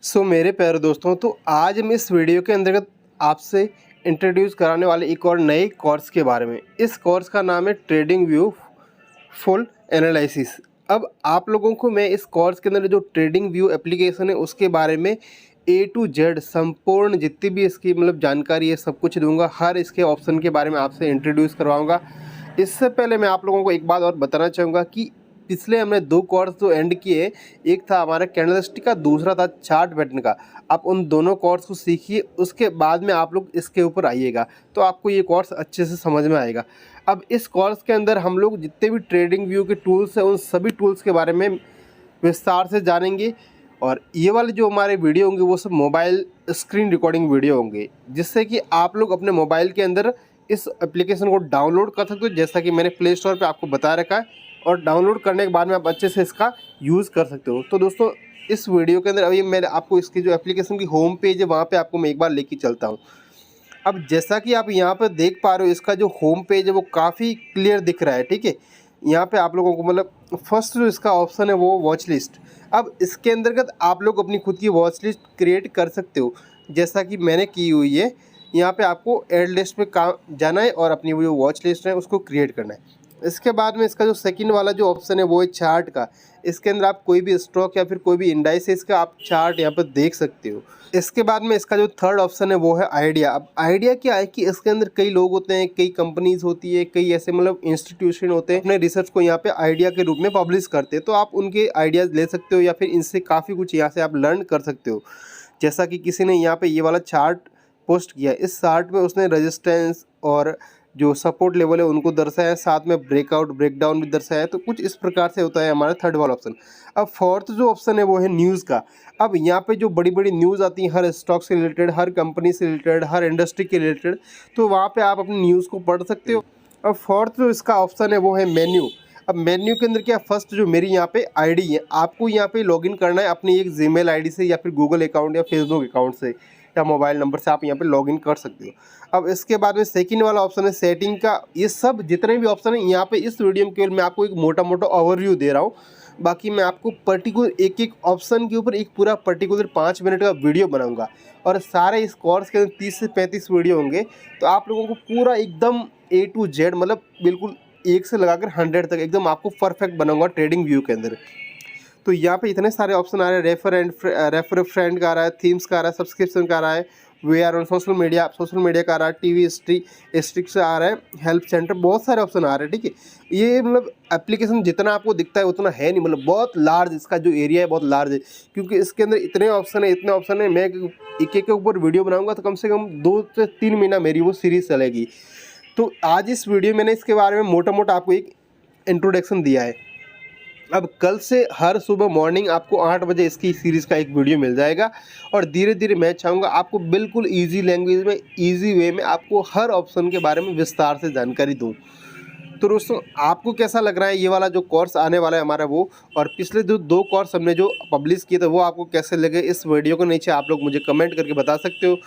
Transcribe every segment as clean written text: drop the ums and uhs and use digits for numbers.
मेरे प्यारे दोस्तों, तो आज हम इस वीडियो के अंतर्गत आपसे इंट्रोड्यूस कराने वाले एक और नए कोर्स के बारे में। इस कोर्स का नाम है ट्रेडिंग व्यू फुल एनालिसिस। अब आप लोगों को मैं इस कोर्स के अंदर जो ट्रेडिंग व्यू एप्लीकेशन है उसके बारे में ए टू जेड संपूर्ण जितनी भी इसकी जानकारी है सब कुछ दूंगा। हर इसके ऑप्शन के बारे में आपसे इंट्रोड्यूस करवाऊंगा। इससे पहले मैं आप लोगों को एक बात और बताना चाहूँगा कि पिछले हमने 2 कोर्स जो एंड किए, एक था हमारा कैंडलस्टिक का, दूसरा था चार्ट पैटर्न का। आप उन दोनों कोर्स को सीखिए, उसके बाद में आप लोग इसके ऊपर आइएगा तो आपको ये कोर्स अच्छे से समझ में आएगा। अब इस कोर्स के अंदर हम लोग जितने भी ट्रेडिंग व्यू के टूल्स हैं उन सभी टूल्स के बारे में विस्तार से जानेंगे। और ये वाले जो हमारे वीडियो होंगे वो सब मोबाइल स्क्रीन रिकॉर्डिंग वीडियो होंगे, जिससे कि आप लोग अपने मोबाइल के अंदर इस एप्लीकेशन को डाउनलोड कर सकते हो, जैसा कि मैंने प्ले स्टोर पे आपको बता रखा है। और डाउनलोड करने के बाद में आप अच्छे से इसका यूज़ कर सकते हो। तो दोस्तों, इस वीडियो के अंदर अभी मैं आपको इसकी जो एप्लीकेशन की होम पेज है वहाँ पे आपको मैं एक बार लेके चलता हूँ। अब जैसा कि आप यहाँ पर देख पा रहे हो, इसका जो होम पेज है वो काफ़ी क्लियर दिख रहा है, ठीक है। यहाँ पे आप लोगों को फर्स्ट जो इसका ऑप्शन है वो वॉच लिस्ट। अब इसके अंतर्गत आप लोग अपनी खुद की वॉच लिस्ट क्रिएट कर सकते हो, जैसा कि मैंने की हुई है। यहाँ पे आपको एड लिस्ट पे काम जाना है और अपनी वो जो वॉच लिस्ट है उसको क्रिएट करना है। इसके बाद में इसका जो सेकंड वाला जो ऑप्शन है वो है चार्ट का। इसके अंदर आप कोई भी स्टॉक या फिर कोई भी इंडाइसेस का आप चार्ट यहाँ पर देख सकते हो। इसके बाद में इसका जो थर्ड ऑप्शन है वो है आइडिया। अब आइडिया क्या है कि इसके अंदर कई लोग होते हैं, कई कंपनीज होती है, कई ऐसे इंस्टीट्यूशन होते हैं अपने रिसर्च को यहाँ पे आइडिया के रूप में पब्लिश करते हैं। तो आप उनके आइडियाज़ ले सकते हो या फिर इनसे काफ़ी कुछ यहाँ से आप लर्न कर सकते हो। जैसा कि किसी ने यहाँ पे ये वाला चार्ट पोस्ट किया, इस चार्ट में उसने रेजिस्टेंस और जो सपोर्ट लेवल है उनको दर्शाया है, साथ में ब्रेकआउट ब्रेकडाउन भी दर्शाया है। तो कुछ इस प्रकार से होता है हमारा थर्ड वाला ऑप्शन। अब फोर्थ जो ऑप्शन है वो है न्यूज़ का। अब यहाँ पे जो बड़ी बड़ी न्यूज़ आती है हर स्टॉक से रिलेटेड, हर कंपनी से रिलेटेड, हर इंडस्ट्री के रिलेटेड, तो वहाँ पे आप अपनी न्यूज़ को पढ़ सकते हो। अब फोर्थ जो इसका ऑप्शन है वो है मेन्यू। अब मेन्यू के अंदर क्या, फर्स्ट जो मेरी यहाँ पे आईडी है, आपको यहाँ पे लॉगिन करना है अपनी एक जीमेल आईडी से या फिर गूगल अकाउंट या फेसबुक अकाउंट से या मोबाइल नंबर से आप यहाँ पे लॉगिन कर सकते हो। अब इसके बाद में सेकंड वाला ऑप्शन है सेटिंग का। ये सब जितने भी ऑप्शन है यहाँ पे इस वीडियो में केवल मैं आपको एक मोटा मोटा ओवरव्यू दे रहा हूँ। बाकी मैं आपको पर्टिकुलर एक एक ऑप्शन के ऊपर एक पूरा पर्टिकुलर 5 मिनट का वीडियो बनाऊंगा। और सारे इस कोर्स के अंदर 30 से 35 वीडियो होंगे, तो आप लोगों को पूरा एकदम ए टू जेड बिल्कुल 1 से लगाकर 100 तक एकदम आपको परफेक्ट बनाऊंगा ट्रेडिंग व्यू के अंदर। तो यहाँ पे इतने सारे ऑप्शन आ रहे हैं, रेफर फ्रेंड का आ रहा है, थीम्स का आ रहा है, सब्सक्रिप्शन का आ रहा है, वे आर ऑन सोशल मीडिया का आ रहा है, टीवी स्ट्रिक से आ रहा है, हेल्प सेंटर, बहुत सारे ऑप्शन आ रहे हैं, ठीक है। ये एप्लीकेशन जितना आपको दिखता है उतना है नहीं, बहुत लार्ज इसका जो एरिया है बहुत लार्ज है, क्योंकि इसके अंदर इतने ऑप्शन है मैं एक एक के ऊपर वीडियो बनाऊंगा तो कम से कम 2 से 3 महीना मेरी वो सीरीज़ चलेगी। तो आज इस वीडियो में मैंने इसके बारे में मोटा मोटा आपको एक इंट्रोडक्शन दिया है। अब कल से हर सुबह मॉर्निंग आपको 8 बजे इसकी सीरीज़ का एक वीडियो मिल जाएगा। और धीरे धीरे मैं चाहूँगा आपको बिल्कुल इजी लैंग्वेज में, इजी वे में आपको हर ऑप्शन के बारे में विस्तार से जानकारी दूँ। तो दोस्तों, आपको कैसा लग रहा है ये वाला जो कोर्स आने वाला है हमारा वो, और पिछले जो 2 कोर्स हमने जो पब्लिश किए थे वो आपको कैसे लगे, इस वीडियो को नीचे आप लोग मुझे कमेंट करके बता सकते हो।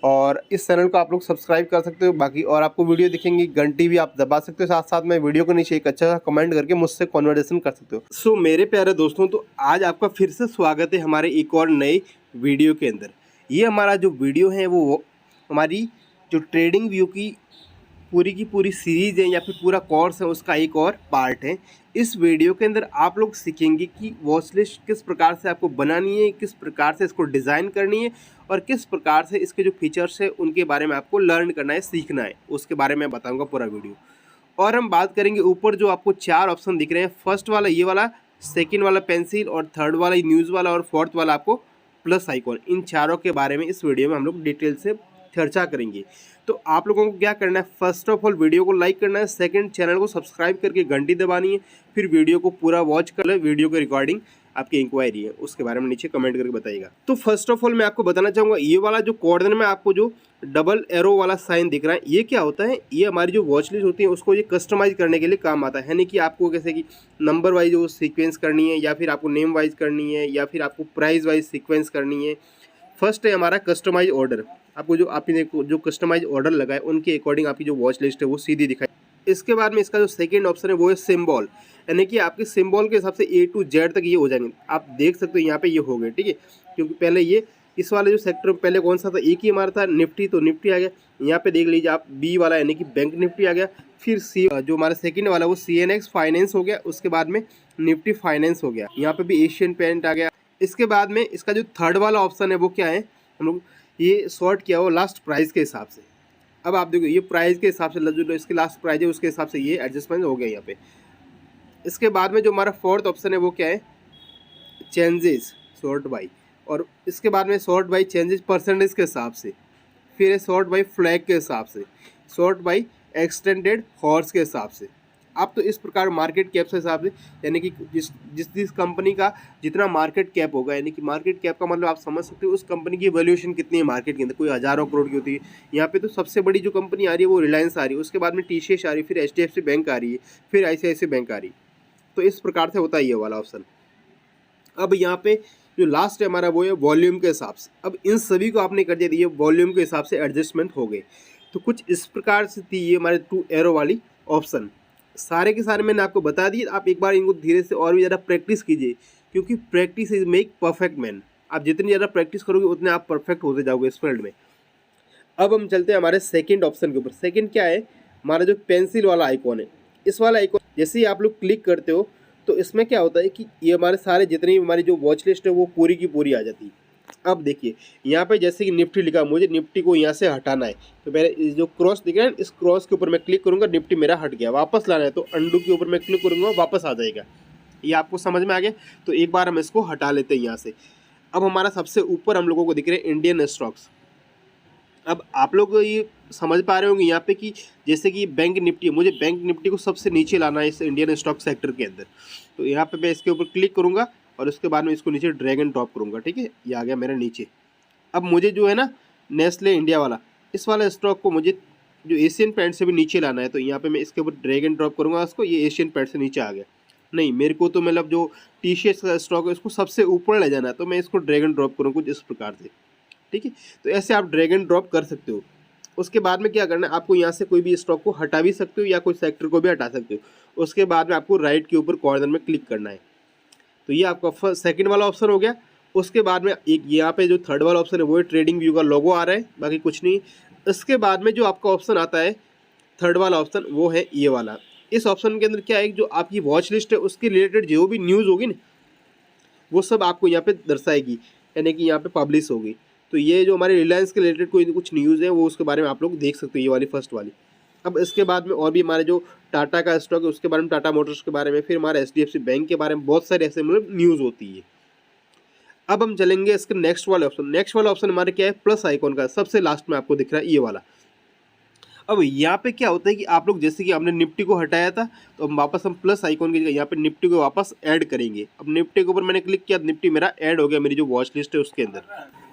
और इस चैनल को आप लोग सब्सक्राइब कर सकते हो। बाकी और आपको वीडियो दिखेंगी, घंटी भी आप दबा सकते हो, साथ साथ में वीडियो को नीचे एक अच्छा सा कमेंट करके मुझसे कन्वर्सेशन कर सकते हो। मेरे प्यारे दोस्तों, तो आज आपका फिर से स्वागत है हमारे एक और नए वीडियो के अंदर। ये हमारा जो वीडियो है वो हमारी जो ट्रेडिंग व्यू की पूरी सीरीज़ है या फिर पूरा कोर्स है उसका एक और पार्ट है। इस वीडियो के अंदर आप लोग सीखेंगे कि वॉच लिस्ट किस प्रकार से आपको बनानी है, किस प्रकार से इसको डिज़ाइन करनी है और किस प्रकार से इसके जो फीचर्स है उनके बारे में आपको लर्न करना है, सीखना है, उसके बारे में बताऊंगा पूरा वीडियो। और हम बात करेंगे ऊपर जो आपको 4 ऑप्शन दिख रहे हैं, फर्स्ट वाला ये वाला, सेकेंड वाला पेंसिल, और थर्ड वाला न्यूज़ वाला, और फोर्थ वाला आपको प्लस आइकॉन। इन चारों के बारे में इस वीडियो में हम लोग डिटेल से चर्चा करेंगे। तो आप लोगों को क्या करना है, फर्स्ट ऑफ ऑल वीडियो को लाइक करना है, सेकंड चैनल को सब्सक्राइब करके घंटी दबानी है, फिर वीडियो को पूरा वॉच कर ले। वीडियो की रिकॉर्डिंग आपकी इंक्वायरी है उसके बारे में नीचे कमेंट करके बताइएगा। तो फर्स्ट ऑफ ऑल मैं आपको बताना चाहूँगा, ये वाला जो कॉर्नर में आपको जो डबल एरो वाला साइन दिख रहा है, ये क्या होता है, ये हमारी जो वॉच लिस्ट होती है उसको ये कस्टमाइज करने के लिए काम आता है। यानी कि आपको कैसे कि नंबर वाइज वो सीक्वेंस करनी है, या फिर आपको नेम वाइज करनी है, या फिर आपको प्राइस वाइज सीक्वेंस करनी है। फर्स्ट है हमारा कस्टमाइज ऑर्डर। आपको जो आपने जो कस्टमाइज ऑर्डर लगाए उनके अकॉर्डिंग आपकी जो वॉच लिस्ट है वो सीधी दिखाई। इसके बाद में इसका जो सेकंड ऑप्शन है वो है सिंबल, यानी कि आपके सिंबल के हिसाब से A to Z तक ये हो जाएंगे। आप देख सकते हो यहाँ पे ये हो गए, ठीक है। क्योंकि पहले ये इस वाले जो सेक्टर में पहले कौन सा था, एक ही हमारा था निफ्टी, तो निफ्टी आ गया। यहाँ पे देख लीजिए आप बी वाला यानी कि बैंक निफ्टी आ गया। फिर सी जो हमारा सेकंड वाला वो CNX फाइनेंस हो गया, उसके बाद में निफ्टी फाइनेंस हो गया। यहाँ पे भी एशियन पेंट आ गया। इसके बाद में इसका जो थर्ड वाला ऑप्शन है वो क्या है, हम लोग ये शॉर्ट किया वो लास्ट प्राइस के हिसाब से। अब आप देखो ये प्राइस के हिसाब से जो इसके लास्ट प्राइस है उसके हिसाब से ये एडजस्टमेंट हो गया यहाँ पे। इसके बाद में जो हमारा फोर्थ ऑप्शन है वो क्या है, चेंजेस शॉर्ट बाई, और इसके बाद में शॉर्ट बाई चेंजेस परसेंटेज के हिसाब से, फिर है शॉर्ट बाई फ्लैग के हिसाब से, शॉर्ट बाई एक्सटेंडेड हॉर्स के हिसाब से। आप तो इस प्रकार मार्केट कैप के हिसाब से, यानी कि जिस कंपनी का जितना मार्केट कैप होगा, यानी कि मार्केट कैप का मतलब आप समझ सकते हो उस कंपनी की वैल्यूएशन कितनी है मार्केट के अंदर, कोई हज़ारों करोड़ की होती है। यहाँ पे तो सबसे बड़ी जो कंपनी आ रही है वो रिलायंस आ रही है, उसके बाद में TCS आ रही है, फिर HDFC बैंक आ रही है, फिर ICICI बैंक आ रही है। तो इस प्रकार से होता है ये वाला ऑप्शन। अब यहाँ पे जो लास्ट है हमारा वो है वॉल्यूम के हिसाब से। अब इन सभी को आपने कर दिया, ये वॉल्यूम के हिसाब से एडजस्टमेंट हो गए। तो कुछ इस प्रकार से थी ये हमारे 2 एरो वाली ऑप्शन। सारे के सारे मैंने आपको बता दिए। आप एक बार इनको धीरे से और भी ज़्यादा प्रैक्टिस कीजिए, क्योंकि practice is make perfect man. आप जितनी ज़्यादा प्रैक्टिस करोगे उतने आप परफेक्ट होते जाओगे इस फील्ड में। अब हम चलते हैं हमारे सेकंड ऑप्शन के ऊपर। सेकंड क्या है, हमारा जो पेंसिल वाला आइकॉन है, इस वाला आइकॉन जैसे ही आप लोग क्लिक करते हो तो इसमें क्या होता है कि ये हमारे सारे जितनी हमारी जो वॉच लिस्ट है वो पूरी की पूरी आ जाती है। अब देखिए यहाँ पे जैसे कि निफ्टी लिखा, मुझे निफ्टी को यहाँ से हटाना है, तो मेरे जो क्रॉस दिख रहा है इस क्रॉस के ऊपर मैं क्लिक करूँगा, निफ्टी मेरा हट गया। वापस लाना है तो अंडू के ऊपर मैं क्लिक करूँगा, वापस आ जाएगा। ये आपको समझ में आ गया। तो एक बार हम इसको हटा लेते हैं यहाँ से। अब हमारा सबसे ऊपर हम लोगों को दिख रहे हैं इंडियन स्टॉक्स। अब आप लोग ये समझ पा रहे होंगे यहाँ पे कि जैसे कि बैंक निफ्टी है, मुझे बैंक निफ्टी को सबसे नीचे लाना है इस इंडियन स्टॉक सेक्टर के अंदर। तो यहाँ पे मैं इसके ऊपर क्लिक करूँगा और उसके बाद में इसको नीचे ड्रैग एंड ड्रॉप करूँगा। ठीक है, ये आ गया मेरे नीचे। अब मुझे जो है ना नेस्ले इंडिया वाला, इस वाला स्टॉक को मुझे जो एशियन पेंट से भी नीचे लाना है, तो यहाँ पे मैं इसके ऊपर ड्रैग एंड ड्रॉप करूँगा उसको, ये एशियन पेंट से नीचे आ गया। नहीं, मेरे को तो मतलब जो TCS का स्टॉक है उसको सबसे ऊपर ले जाना है, तो मैं इसको ड्रैग एंड ड्रॉप करूँ कुछ इस प्रकार से। ठीक है, तो ऐसे आप ड्रैग एंड ड्रॉप कर सकते हो। उसके बाद में क्या करना है, आपको यहाँ से कोई भी स्टॉक को हटा भी सकते हो या कोई सेक्टर को भी हटा सकते हो। उसके बाद में आपको राइट के ऊपर कॉर्नर में क्लिक करना है। तो ये आपका सेकंड वाला ऑप्शन हो गया। उसके बाद में एक यहाँ पे जो थर्ड वाला ऑप्शन है वो है ट्रेडिंग व्यू का लोगो आ रहा है, बाकी कुछ नहीं। इसके बाद में जो आपका ऑप्शन आता है थर्ड वाला ऑप्शन, वो है ये वाला। इस ऑप्शन के अंदर क्या है, जो आपकी वॉच लिस्ट है उसके रिलेटेड जो भी न्यूज़ होगी ना वो सब आपको यहाँ पे दर्शाएगी, यानी कि यहाँ पे पब्लिश होगी। तो ये जो हमारे रिलायंस के रिलेटेड कोई कुछ न्यूज़ है वो उसके बारे में आप लोग देख सकते हो, ये वाली फर्स्ट वाली। अब इसके बाद में और भी हमारे जो टाटा का स्टॉक है उसके बारे में, टाटा मोटर्स के बारे में, फिर हमारे HDFC बैंक के बारे में बहुत सारे ऐसे मतलब न्यूज़ होती है। अब हम चलेंगे इसके नेक्स्ट वाले ऑप्शन। नेक्स्ट वाला ऑप्शन हमारे क्या है, प्लस आइकॉन का, सबसे लास्ट में आपको दिख रहा है ये वाला। अब यहाँ पे क्या होता है कि आप लोग जैसे कि हमने निफ्टी को हटाया था, तो हम वापस प्लस आइकॉन की जगह यहाँ पे निफ्टी को वापस ऐड करेंगे। अब निफ्टी के ऊपर मैंने क्लिक किया, निफ्टी मेरा ऐड हो गया मेरी जो वॉच लिस्ट है उसके अंदर।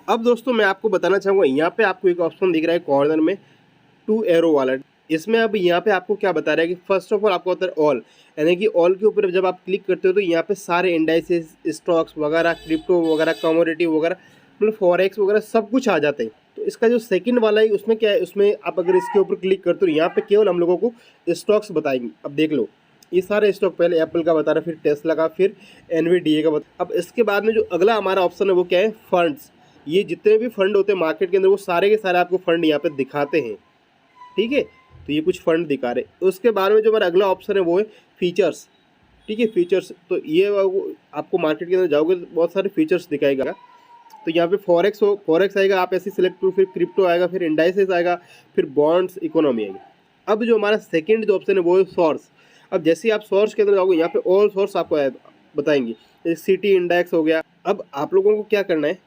अब दोस्तों मैं आपको बताना चाहूँगा, यहाँ पे आपको एक ऑप्शन दिख रहा है कॉर्नर में 2 एरो वाला। इसमें अब यहाँ पे आपको क्या बता रहा है कि फर्स्ट ऑफ ऑल आपको होता है ऑल, यानी कि ऑल के ऊपर जब आप क्लिक करते हो तो यहाँ पे सारे इंडाइसेस, स्टॉक्स वगैरह, क्रिप्टो वगैरह, कमोडिटी वगैरह, मतलब फॉरेक्स वगैरह सब कुछ आ जाते हैं। तो इसका जो सेकंड वाला है उसमें क्या है, उसमें आप अगर इसके ऊपर क्लिक करते हो यहाँ पे केवल हम लोगों को स्टॉक्स बताएंगे। अब देख लो ये सारे स्टॉक, पहले एप्पल का बता रहा है, फिर टेस्ला का, फिर NVIDIA का बता। अब इसके बाद में जो अगला हमारा ऑप्शन है वो क्या है, फंड्स। ये जितने भी फंड होते हैं मार्केट के अंदर वो सारे के सारे आपको फंड यहाँ पे दिखाते हैं। ठीक है, तो ये कुछ फंड दिखा रहे। उसके बाद में जो हमारा अगला ऑप्शन है वो है फीचर्स। ठीक है, फीचर्स, तो ये आपको मार्केट के अंदर जाओगे तो बहुत सारे फीचर्स दिखाएगा। तो यहाँ पे फॉरेक्स आएगा, आप ऐसे सिलेक्ट करो, फिर क्रिप्टो आएगा, फिर इंडाइसेस आएगा, फिर बॉन्ड्स, इकोनॉमी आएगी। अब जो हमारा सेकंड जो ऑप्शन है वो है सोर्स। अब जैसे आप सोर्स के अंदर जाओगे यहाँ पे ऑल सोर्स आपको बताएंगे, जैसे सिटी इंडेक्स हो गया। अब आप लोगों को क्या करना है,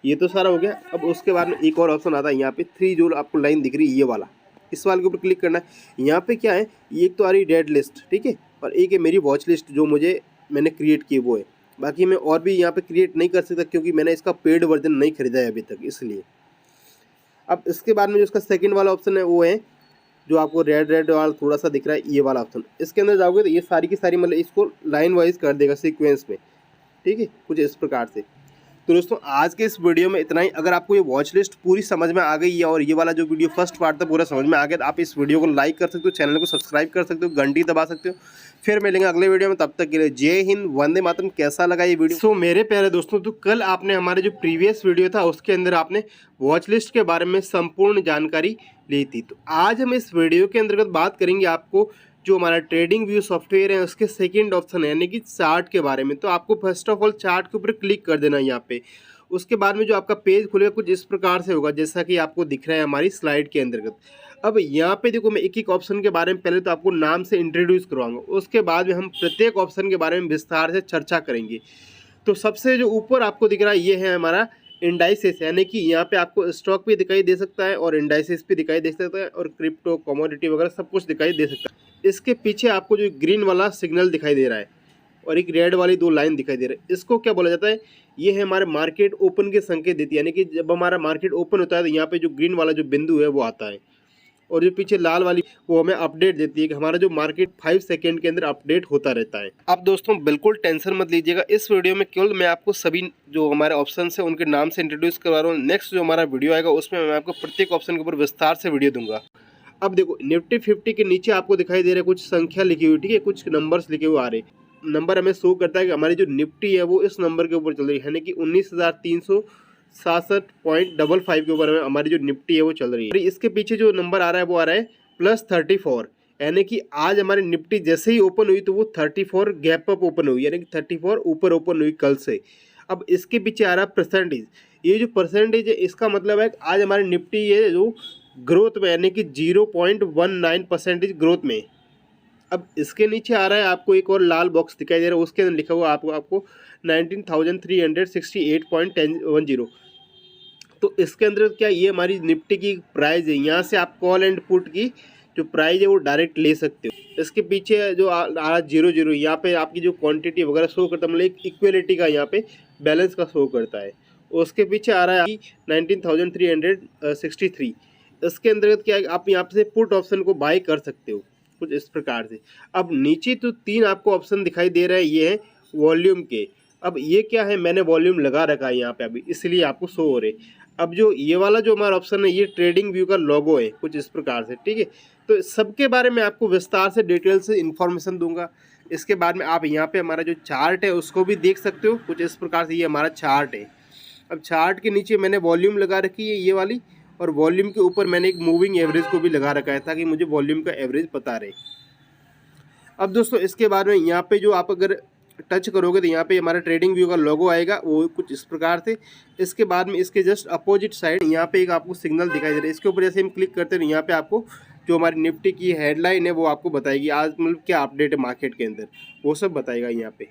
ये तो सारा हो गया। अब उसके बाद में एक और ऑप्शन आता है यहाँ पे 3 जो आपको लाइन दिख रही है ये वाला, इस वाले के ऊपर क्लिक करना है। यहाँ पे क्या है, एक तो आ रही डेड लिस्ट, ठीक है, और एक है मेरी वॉच लिस्ट जो मैंने क्रिएट की वो है। बाकी मैं और भी यहाँ पे क्रिएट नहीं कर सकता क्योंकि मैंने इसका पेड वर्जन नहीं खरीदा है अभी तक, इसलिए। अब इसके बाद में जो इसका सेकंड वाला ऑप्शन है वो है जो आपको रेड वाला थोड़ा सा दिख रहा है ये वाला ऑप्शन। इसके अंदर जाओगे तो ये सारी की सारी मतलब इसको लाइन वाइज कर देगा सीक्वेंस में। ठीक है, कुछ इस प्रकार से। तो दोस्तों आज के इस वीडियो में इतना ही। अगर आपको ये वॉच लिस्ट पूरी समझ में आ गई है और ये वाला जो वीडियो फर्स्ट पार्ट था पूरा समझ में आ गया, तो आप इस वीडियो को लाइक कर सकते हो, चैनल को सब्सक्राइब कर सकते हो, घंटी दबा सकते हो। फिर मिलेंगे अगले वीडियो में, तब तक के लिए जय हिंद, वंदे मातरम। कैसा लगा ये वीडियो? तो मेरे प्यारे दोस्तों, तो कल आपने हमारे जो प्रीवियस वीडियो था उसके अंदर आपने वॉच लिस्ट के बारे में संपूर्ण जानकारी ली थी। तो आज हम इस वीडियो के अंतर्गत बात करेंगे आपको जो हमारा ट्रेडिंग व्यू सॉफ्टवेयर है उसके सेकंड ऑप्शन है यानी कि चार्ट के बारे में। तो आपको फर्स्ट ऑफ ऑल चार्ट के ऊपर क्लिक कर देना है यहाँ पे। उसके बाद में जो आपका पेज खुलेगा कुछ इस प्रकार से होगा, जैसा कि आपको दिख रहा है हमारी स्लाइड के अंतर्गत। अब यहाँ पे देखो, मैं एक एक ऑप्शन के बारे में पहले तो आपको नाम से इंट्रोड्यूस करवाऊंगा, उसके बाद में हम प्रत्येक ऑप्शन के बारे में विस्तार से चर्चा करेंगे। तो सबसे जो ऊपर आपको दिख रहा है ये है हमारा इंडाइसेस, यानी कि यहाँ पे आपको स्टॉक भी दिखाई दे सकता है और इंडाइसेस भी दिखाई दे सकता है और क्रिप्टो कमोडिटी वगैरह सब कुछ दिखाई दे सकता है। इसके पीछे आपको जो ग्रीन वाला सिग्नल दिखाई दे रहा है और एक रेड वाली दो लाइन दिखाई दे रही है, इसको क्या बोला जाता है? ये है हमारे मार्केट ओपन के संकेत देती है, यानी कि जब हमारा मार्केट ओपन होता है तो यहाँ पे जो ग्रीन वाला जो बिंदु है वो आता है और जो पीछे लाल वाली वो हमें अपडेट देती है कि हमारा जो मार्केट 5 सेकंड के अंदर अपडेट होता रहता है। अब दोस्तों बिल्कुल टेंशन मत लीजिएगा, इस वीडियो में केवल मैं आपको सभी जो हमारे ऑप्शन है उनके नाम से इंट्रोड्यूस करवा रहा हूँ। नेक्स्ट जो हमारा वीडियो आएगा उसमें मैं आपको प्रत्येक ऑप्शन के ऊपर विस्तार से वीडियो दूंगा। अब देखो, निफ्टी 50 के नीचे आपको दिखाई दे रहा है कुछ संख्या लिखी हुई, ठीक है, कुछ नंबर्स लिखे हुए आ रहे। नंबर हमें शो करता है कि हमारी जो निफ्टी है वो इस नंबर के ऊपर चल रही है, यानी कि 19,367.55 के ऊपर हमारी जो निफ्टी है वो चल रही है। इसके पीछे जो नंबर आ रहा है वो आ रहा है +34, यानी कि आज हमारी निफ्टी जैसे ही ओपन हुई तो वो 34 गैप अप ओपन हुई, यानी कि 34 ऊपर ओपन हुई कल से। अब इसके पीछे आ रहा है परसेंटेज। ये जो परसेंटेज है इसका मतलब है कि आज हमारी निफ्टी है जो ग्रोथ में, यानी कि 0.19% ग्रोथ में। अब इसके नीचे आ रहा है आपको एक और लाल बॉक्स दिखाई दे रहा है, उसके अंदर लिखा हुआ आपको 19,368.10। तो इसके अंदर क्या, ये हमारी निफ्टी की प्राइस है। यहाँ से आप कॉल एंड पुट की जो प्राइस है वो डायरेक्ट ले सकते हो। इसके पीछे जो आ रहा 00, यहाँ पे आपकी जो क्वांटिटी वगैरह शो करता है, मतलब एक इक्वलिटी का यहाँ पे बैलेंस का शो करता है। उसके पीछे आ रहा है 19,363। इसके अंतर्गत क्या है, आप यहाँ से पुट ऑप्शन को बाय कर सकते हो कुछ इस प्रकार से। अब नीचे तो 3 आपको ऑप्शन दिखाई दे रहे हैं, ये है वॉल्यूम के। अब ये क्या है, मैंने वॉल्यूम लगा रखा है यहाँ पे अभी, इसलिए आपको शो हो रहे। अब जो ये वाला जो हमारा ऑप्शन है ये ट्रेडिंग व्यू का लोगो है कुछ इस प्रकार से, ठीक है। तो सबके बारे में आपको विस्तार से डिटेल से इन्फॉर्मेशन दूंगा। इसके बाद में आप यहाँ पे हमारा जो चार्ट है उसको भी देख सकते हो कुछ इस प्रकार से, ये हमारा चार्ट है। अब चार्ट के नीचे मैंने वॉल्यूम लगा रखी है ये वाली, और वॉल्यूम के ऊपर मैंने एक मूविंग एवरेज को भी लगा रखा है ताकि मुझे वॉल्यूम का एवरेज पता रहे। अब दोस्तों इसके बाद में यहाँ पे जो आप अगर टच करोगे तो यहाँ पे हमारा ट्रेडिंग व्यू का लोगो आएगा, वो कुछ इस प्रकार से। इसके बाद में इसके जस्ट अपोजिट साइड यहाँ पे एक आपको सिग्नल दिखाई दे रहा है, इसके ऊपर जैसे हम क्लिक करते हैं यहाँ पे आपको जो हमारी निफ्टी की हेडलाइन है वो आपको बताएगी आज मतलब क्या अपडेट है मार्केट के अंदर, वो सब बताएगा यहाँ पे।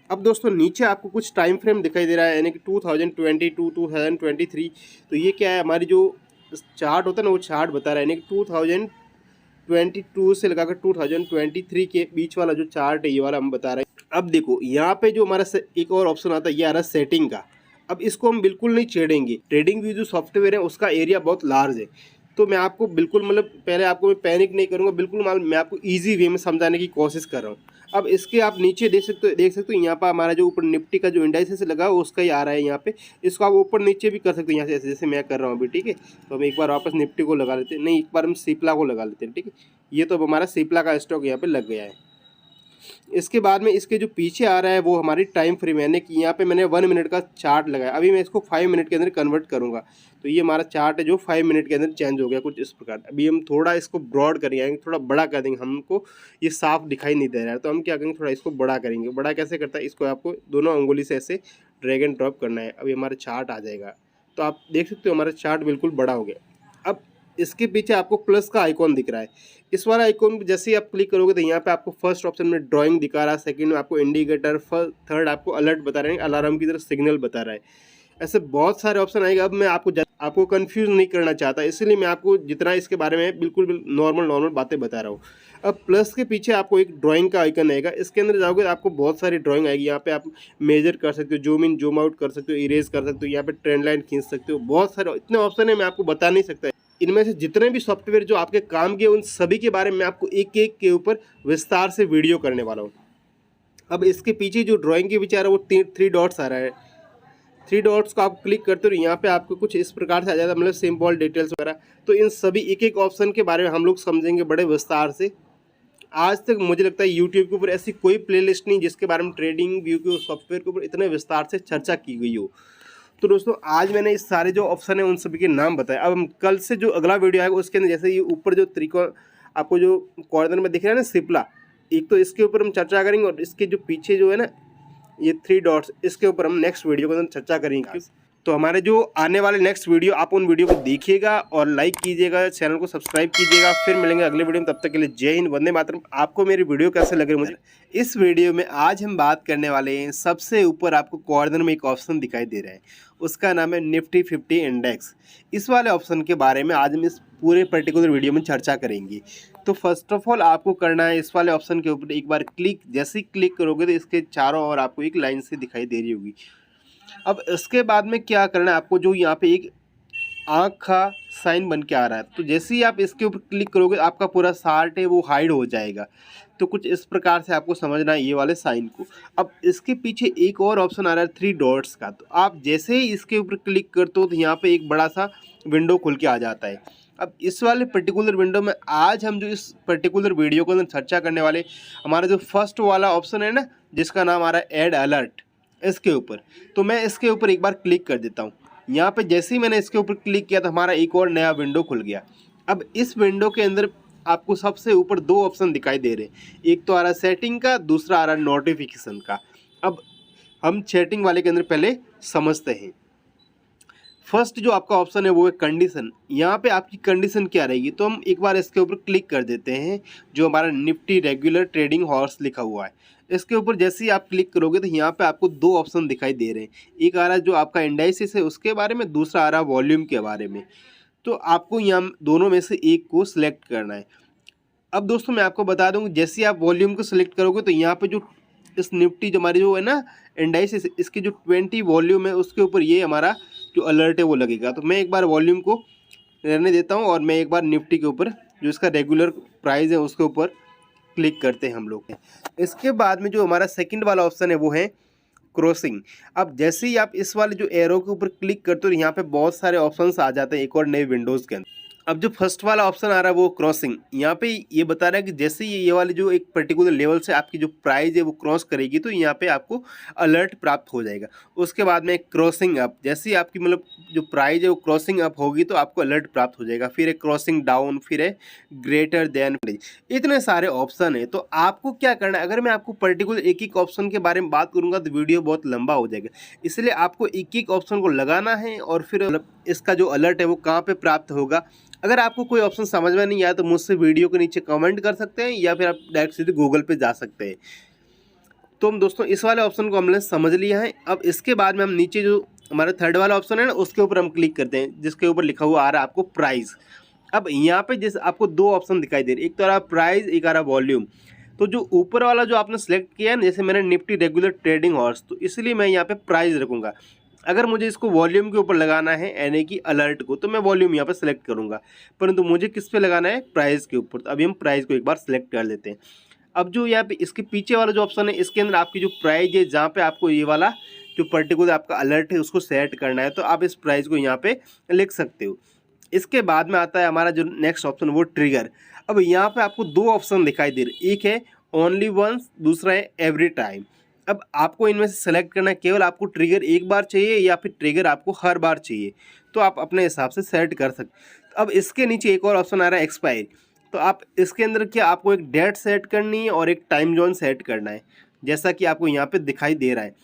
अब दोस्तों नीचे आपको कुछ टाइम फ्रेम दिखाई दे रहा है, यानी कि 2022, 2023। तो ये क्या है, हमारी जो चार्ट होता है ना वो चार्ट बता रहा है, यानी कि 2022 से लगाकर 2023 के बीच वाला जो चार्ट है ये वाला हम बता रहे हैं। अब देखो यहाँ पे जो हमारा एक और ऑप्शन आता है ये आ रहा है सेटिंग का। अब इसको हम बिल्कुल नहीं छेड़ेंगे, ट्रेडिंग व्यू जो सॉफ्टवेयर है उसका एरिया बहुत लार्ज है, तो मैं आपको बिल्कुल मतलब पहले आपको मैं पैनिक नहीं करूँगा, बिल्कुल मैं आपको ईजी वे में समझाने की कोशिश कर रहा हूँ। अब इसके आप नीचे देख सकते हो यहाँ पर हमारा जो ऊपर निफ्टी का जो इंडाइसेस लगा है उसका ही आ रहा है यहाँ पे। इसको आप ऊपर नीचे भी कर सकते हैं यहाँ से, जैसे मैं कर रहा हूँ अभी, ठीक है। तो हम एक बार वापस निफ्टी को लगा लेते हैं, नहीं एक बार हम सिप्ला को लगा लेते हैं, ठीक है। ये तो अब हमारा सिप्ला का स्टॉक यहाँ पे लग गया है। इसके बाद में इसके जो पीछे आ रहा है वो हमारी टाइम फ्रेम, यानी कि यहाँ पे मैंने 1 मिनट का चार्ट लगाया। अभी मैं इसको 5 मिनट के अंदर कन्वर्ट करूँगा, तो ये हमारा चार्ट है जो 5 मिनट के अंदर चेंज हो गया कुछ इस प्रकार। अभी हम थोड़ा इसको ब्रॉड करेंगे, थोड़ा बड़ा कर देंगे, हमको ये साफ दिखाई नहीं दे रहा है, तो हम क्या करेंगे थोड़ा इसको बड़ा करेंगे। बड़ा कैसे करता है, इसको आपको दोनों अंगुली से ऐसे ड्रैग एंड ड्रॉप करना है। अभी हमारा चार्ट आ जाएगा, तो आप देख सकते हो हमारा चार्ट बिल्कुल बड़ा हो गया। अब इसके पीछे आपको प्लस का आइकॉन दिख रहा है, इस वाला आइकॉन जैसे ही आप क्लिक करोगे तो यहाँ पे आपको फर्स्ट ऑप्शन में ड्राइंग दिखा रहा है, सेकंड में आपको इंडिकेटर, थर्ड आपको अलर्ट बता रहे हैं, अलार्म की तरह सिग्नल बता रहा है। ऐसे बहुत सारे ऑप्शन आएगा। अब मैं आपको कंफ्यूज नहीं करना चाहता, इसलिए मैं आपको जितना इसके बारे में बिल्कुल नॉर्मल बातें बता रहा हूँ। अब प्लस के पीछे आपको एक ड्राइंग का आइकन आएगा, इसके अंदर जाओगे तो आपको बहुत सारी ड्राइंग आएगी। यहाँ पे आप मेजर कर सकते हो, जूम इन जूम आउट कर सकते हो, इरेज कर सकते हो, यहाँ पे ट्रेंड लाइन खींच सकते हो, बहुत सारे इतने ऑप्शन है मैं आपको बता नहीं सकता। इनमें से जितने भी सॉफ्टवेयर जो आपके काम के उन सभी के बारे में आपको एक एक के ऊपर विस्तार से वीडियो करने वाला हूँ। अब इसके पीछे जो ड्राइंग के विचार है वो 3 डॉट्स आ रहा है, थ्री डॉट्स को आप क्लिक करते हो यहाँ पे आपको कुछ इस प्रकार से आ जाता है, मतलब सिंपल डिटेल्स वगैरह। तो इन सभी एक एक ऑप्शन के बारे में हम लोग समझेंगे बड़े विस्तार से। आज तक मुझे लगता है यूट्यूब के ऊपर ऐसी कोई प्लेलिस्ट नहीं जिसके बारे में ट्रेडिंग व्यू के सॉफ्टवेयर के ऊपर इतने विस्तार से चर्चा की गई हो। तो दोस्तों आज मैंने इस सारे जो ऑप्शन है उन सभी के नाम बताए। अब हम कल से जो अगला वीडियो आएगा उसके अंदर जैसे ये ऊपर जो त्रिकोण आपको जो कॉर्नर में दिख रहा है ना सिप्ला, एक तो इसके ऊपर हम चर्चा करेंगे और इसके जो पीछे जो है ना ये थ्री डॉट्स, इसके ऊपर हम नेक्स्ट वीडियो के अंदर चर्चा करेंगे। तो हमारे जो आने वाले नेक्स्ट वीडियो आप उन वीडियो को देखिएगा और लाइक कीजिएगा, चैनल को सब्सक्राइब कीजिएगा। फिर मिलेंगे अगले वीडियो में, तब तक के लिए जय हिंद, वंदे मातरम। आपको मेरी वीडियो कैसे लग रही है मुझे इस वीडियो में आज हम बात करने वाले हैं, सबसे ऊपर आपको कॉर्नर में एक ऑप्शन दिखाई दे रहा है, उसका नाम है निफ्टी 50 इंडेक्स। इस वाले ऑप्शन के बारे में आज हम इस पूरे पर्टिकुलर वीडियो में चर्चा करेंगे। तो फर्स्ट ऑफ ऑल आपको करना है इस वाले ऑप्शन के ऊपर एक बार क्लिक, जैसे ही क्लिक करोगे तो इसके चारों ओर आपको एक लाइन से दिखाई दे रही होगी। अब इसके बाद में क्या करना है आपको, जो यहाँ पे एक आँख का साइन बन के आ रहा है, तो जैसे ही आप इसके ऊपर क्लिक करोगे आपका पूरा चार्ट है वो हाइड हो जाएगा। तो कुछ इस प्रकार से आपको समझना है ये वाले साइन को। अब इसके पीछे एक और ऑप्शन आ रहा है थ्री डॉट्स का, तो आप जैसे ही इसके ऊपर क्लिक करते हो तो यहाँ पे एक बड़ा सा विंडो खुल के आ जाता है। अब इस वाले पर्टिकुलर विंडो में आज हम जो इस पर्टिकुलर वीडियो को अंदर चर्चा करने वाले, हमारा जो फर्स्ट वाला ऑप्शन है ना जिसका नाम आ रहा है ऐड अलर्ट, इसके ऊपर। तो मैं इसके ऊपर एक बार क्लिक कर देता हूँ। यहाँ पे जैसे ही मैंने इसके ऊपर क्लिक किया तो हमारा एक और नया विंडो खुल गया। अब इस विंडो के अंदर आपको सबसे ऊपर दो ऑप्शन दिखाई दे रहे हैं, एक तो आ रहा है सेटिंग का, दूसरा आ रहा है नोटिफिकेशन का। अब हम सेटिंग वाले के अंदर पहले समझते हैं। फर्स्ट जो आपका ऑप्शन है वो है कंडीशन। यहाँ पे आपकी कंडीशन क्या रहेगी, तो हम एक बार इसके ऊपर क्लिक कर देते हैं। जो हमारा निफ्टी रेगुलर ट्रेडिंग हॉर्स लिखा हुआ है, इसके ऊपर जैसे ही आप क्लिक करोगे तो यहाँ पे आपको दो ऑप्शन दिखाई दे रहे हैं। एक आ रहा है जो आपका इंडाइसिस है उसके बारे में, दूसरा आ रहा है वॉल्यूम के बारे में। तो आपको यहाँ दोनों में से एक को सिलेक्ट करना है। अब दोस्तों मैं आपको बता दूँ, जैसे आप वॉल्यूम को सिलेक्ट करोगे तो यहाँ पे जो इस निफ्टी जो हमारी जो है ना इंडाइसिस, इसकी जो 20 वॉल्यूम है उसके ऊपर ये हमारा जो अलर्ट है वो लगेगा। तो मैं एक बार वॉल्यूम को रहने देता हूँ और मैं एक बार निफ्टी के ऊपर जो इसका रेगुलर प्राइस है उसके ऊपर क्लिक करते हैं हम लोग। इसके बाद में जो हमारा सेकंड वाला ऑप्शन है वो है क्रॉसिंग। अब जैसे ही आप इस वाले जो एरो के ऊपर क्लिक करते हो यहाँ पे बहुत सारे ऑप्शंस आ जाते हैं एक और नए विंडोज़ के अंदर। अब जो फर्स्ट वाला ऑप्शन आ रहा है वो क्रॉसिंग, यहाँ पे ये बता रहा है कि जैसे ये वाली जो एक पर्टिकुलर लेवल से आपकी जो प्राइस है वो क्रॉस करेगी तो यहाँ पे आपको अलर्ट प्राप्त हो जाएगा। उसके बाद में क्रॉसिंग अप, जैसे ही आपकी मतलब जो प्राइस है वो क्रॉसिंग अप होगी तो आपको अलर्ट प्राप्त हो जाएगा। फिर है क्रॉसिंग डाउन, फिर है ग्रेटर देन। इतने सारे ऑप्शन है, तो आपको क्या करना है, अगर मैं आपको पर्टिकुलर एक एक ऑप्शन के बारे में बात करूँगा तो वीडियो बहुत लंबा हो जाएगा, इसलिए आपको एक एक ऑप्शन को लगाना है और फिर इसका जो अलर्ट है वो कहाँ पर प्राप्त होगा। अगर आपको कोई ऑप्शन समझ में नहीं आया तो मुझसे वीडियो के नीचे कमेंट कर सकते हैं या फिर आप डायरेक्ट सीधे गूगल पे जा सकते हैं। तो हम दोस्तों इस वाले ऑप्शन को हमने समझ लिया है। अब इसके बाद में हम नीचे जो हमारा थर्ड वाला ऑप्शन है ना उसके ऊपर हम क्लिक करते हैं, जिसके ऊपर लिखा हुआ आ रहा है आपको प्राइस। अब यहाँ पे जैसे आपको दो ऑप्शन दिखाई दे रहे, एक तो आ रहा प्राइस, एक आ रहा वॉल्यूम। तो जो ऊपर वाला जो आपने सेलेक्ट किया है ना, जैसे मैंने निफ्टी रेगुलर ट्रेडिंग हॉर्स, तो इसलिए मैं यहाँ पे प्राइस रखूँगा। अगर मुझे इसको वॉल्यूम के ऊपर लगाना है यानी कि अलर्ट को, तो मैं वॉल्यूम यहाँ पर सेलेक्ट करूँगा, परंतु मुझे किस पे लगाना है, प्राइस के ऊपर। तो अभी हम प्राइस को एक बार सेलेक्ट कर लेते हैं। अब जो यहाँ पे इसके पीछे वाला जो ऑप्शन है इसके अंदर आपकी जो प्राइस है जहाँ पे आपको ये वाला जो पर्टिकुलर आपका अलर्ट है उसको सेट करना है, तो आप इस प्राइस को यहाँ पे लिख सकते हो। इसके बाद में आता है हमारा जो नेक्स्ट ऑप्शन वो ट्रिगर। अब यहाँ पे आपको दो ऑप्शन दिखाई दे रहे, एक है ओनली वंस, दूसरा है एवरी टाइम। अब आपको इनमें से सेलेक्ट करना है, केवल आपको ट्रिगर एक बार चाहिए या फिर ट्रिगर आपको हर बार चाहिए, तो आप अपने हिसाब से सेट कर सकते। अब इसके नीचे एक और ऑप्शन आ रहा है एक्सपायरी, तो आप इसके अंदर क्या आपको एक डेट सेट करनी है और एक टाइम जोन सेट करना है, जैसा कि आपको यहाँ पे दिखाई दे रहा है।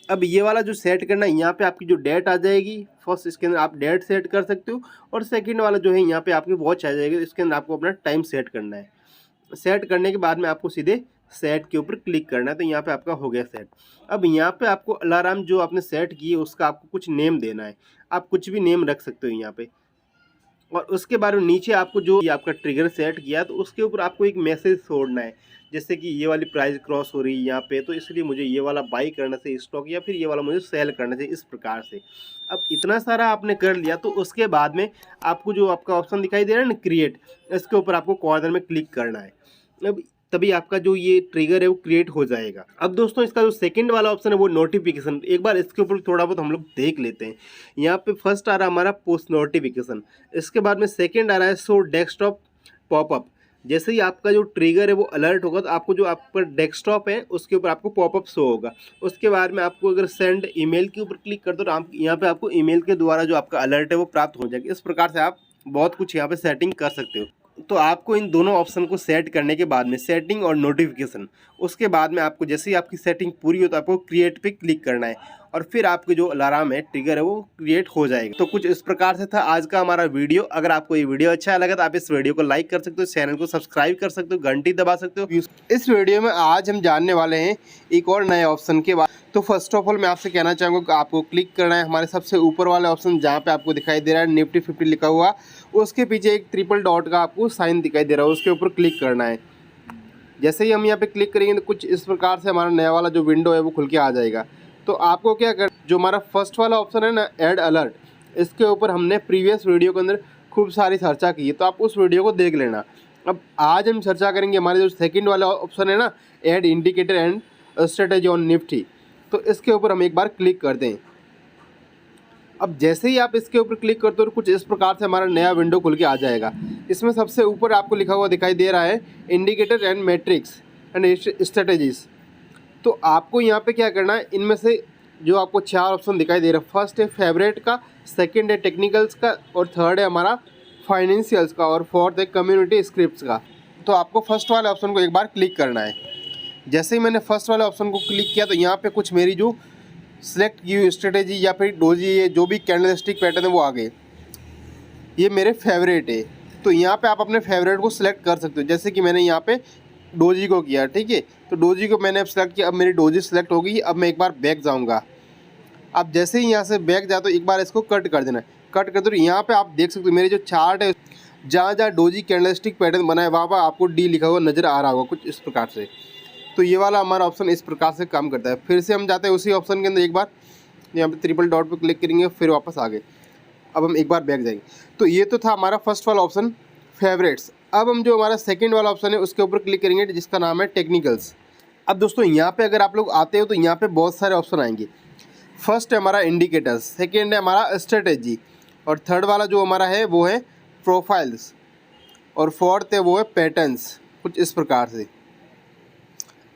अब ये वाला जो सेट करना है यहाँ पे आपकी जो डेट आ जाएगी, फर्स्ट इसके अंदर आप डेट सेट कर सकते हो, और सेकंड वाला जो है यहाँ पे आपकी वॉच आ जाएगी, इसके अंदर आपको अपना टाइम सेट करना है। सेट करने के बाद में आपको सीधे सेट के ऊपर क्लिक करना है, तो यहाँ पे आपका हो गया सेट। अब यहाँ पे आपको अलार्म जो आपने सेट की है उसका आपको कुछ नेम देना है, आप कुछ भी नेम रख सकते हो यहाँ पे। और उसके बाद में नीचे आपको जो आपका ट्रिगर सेट किया तो उसके ऊपर आपको एक मैसेज छोड़ना है, जैसे कि ये वाली प्राइस क्रॉस हो रही है यहाँ पे, तो इसलिए मुझे ये वाला बाई करना चाहिए स्टॉक, या फिर ये वाला मुझे सेल करना चाहिए, इस प्रकार से। अब इतना सारा आपने कर लिया तो उसके बाद में आपको जो आपका ऑप्शन दिखाई दे रहा है ना क्रिएट, इसके ऊपर आपको कॉर्नर में क्लिक करना है। अब तभी आपका जो ये ट्रिगर है वो क्रिएट हो जाएगा। अब दोस्तों इसका जो सेकंड वाला ऑप्शन है वो नोटिफिकेशन, एक बार इसके ऊपर थोड़ा बहुत हम लोग देख लेते हैं। यहाँ पे फर्स्ट आ रहा है हमारा पोस्ट नोटिफिकेशन, इसके बाद में सेकंड आ रहा है शो डेस्कटॉप पॉपअप। जैसे ही आपका जो ट्रिगर है वो अलर्ट होगा तो आपको जो आपका डेस्कटॉप है उसके ऊपर आपको पॉपअप शो होगा। उसके बाद में आपको अगर सेंड ईमेल के ऊपर क्लिक कर दो तो आप यहाँ पे आपको ईमेल के द्वारा जो आपका अलर्ट है वो प्राप्त हो जाएगा। इस प्रकार से आप बहुत कुछ यहाँ पे सेटिंग कर सकते हो। तो आपको इन दोनों ऑप्शन को सेट करने के बाद में सेटिंग और नोटिफिकेशन, उसके बाद में आपको जैसे ही आपकी सेटिंग पूरी हो तो आपको क्रिएट पे क्लिक करना है और फिर आपके जो अलार्म है ट्रिगर है वो क्रिएट हो जाएगा। तो कुछ इस प्रकार से था आज का हमारा वीडियो। अगर आपको ये वीडियो अच्छा लगा तो आप इस वीडियो को लाइक कर सकते हो, चैनल को सब्सक्राइब कर सकते हो, घंटी दबा सकते हो। इस वीडियो में आज हम जानने वाले हैं एक और नए ऑप्शन के बारे। तो फर्स्ट ऑफ ऑल मैं आपसे कहना चाहूँगा कि आपको क्लिक करना है हमारे सबसे ऊपर वाले ऑप्शन जहाँ पे आपको दिखाई दे रहा है निफ्टी 50 लिखा हुआ, उसके पीछे एक ट्रिपल डॉट का आपको साइन दिखाई दे रहा है, उसके ऊपर क्लिक करना है। जैसे ही हम यहाँ पे क्लिक करेंगे तो कुछ इस प्रकार से हमारा नया वाला जो विंडो है वो खुल के आ जाएगा। तो आपको क्या कर, जो हमारा फर्स्ट वाला ऑप्शन है ना ऐड अलर्ट, इसके ऊपर हमने प्रीवियस वीडियो के अंदर खूब सारी चर्चा की है, तो आप उस वीडियो को देख लेना। अब आज हम चर्चा करेंगे हमारे जो सेकंड वाला ऑप्शन है ना add indicator and strategy on Nifty, तो इसके ऊपर हम एक बार क्लिक कर दें। अब जैसे ही आप इसके ऊपर क्लिक करते हो तो कुछ इस प्रकार से हमारा नया विंडो खुल के आ जाएगा। इसमें सबसे ऊपर आपको लिखा हुआ दिखाई दे रहा है indicator and matrix and strategies. तो आपको यहाँ पे क्या करना है, इनमें से जो आपको 4 ऑप्शन दिखाई दे रहा है, फर्स्ट है फेवरेट का, सेकंड है टेक्निकल्स का, और थर्ड है हमारा फाइनेंशियल्स का, और फोर्थ है कम्युनिटी स्क्रिप्ट्स का। तो आपको फर्स्ट वाले ऑप्शन को एक बार क्लिक करना है। जैसे ही मैंने फर्स्ट वाले ऑप्शन को क्लिक किया तो यहाँ पे कुछ मेरी जो सिलेक्ट की हुई स्ट्रेटेजी या फिर डोजी ये जो भी कैंडलस्टिक पैटर्न है वो आ गए, ये मेरे फेवरेट है। तो यहाँ पे आप अपने फेवरेट को सिलेक्ट कर सकते हो। जैसे कि मैंने यहाँ पे डोजी को किया, ठीक है, तो डोजी को मैंने अब सेलेक्ट किया। अब मेरी डोजी सिलेक्ट हो गई। अब मैं एक बार बैक जाऊँगा। अब जैसे ही यहाँ से बैक जाए तो एक बार इसको कट कर देना है। कट कर दो, यहाँ पे आप देख सकते हो मेरे जो चार्ट है जहाँ जहाँ डोजी कैंडलस्टिक पैटर्न बना है वहाँ पर आपको डी लिखा हुआ नज़र आ रहा होगा कुछ इस प्रकार से। तो ये वाला हमारा ऑप्शन इस प्रकार से काम करता है। फिर से हम जाते हैं उसी ऑप्शन के अंदर, एक बार यहाँ पे ट्रिपल डॉट पे क्लिक करेंगे, फिर वापस आ गए। अब हम एक बार बैक जाएंगे। तो ये तो था हमारा फर्स्ट वाला ऑप्शन फेवरेट्स। अब हम जो हमारा सेकंड वाला ऑप्शन है उसके ऊपर क्लिक करेंगे जिसका नाम है टेक्निकल्स। अब दोस्तों यहाँ पे अगर आप लोग आते हो तो यहाँ पे बहुत सारे ऑप्शन आएंगे। फर्स्ट है हमारा इंडिकेटर्स, सेकेंड है हमारा स्ट्रेटेजी, और थर्ड वाला जो हमारा है वो है प्रोफाइल्स, और फोर्थ है वो है पैटर्न्स, कुछ इस प्रकार से।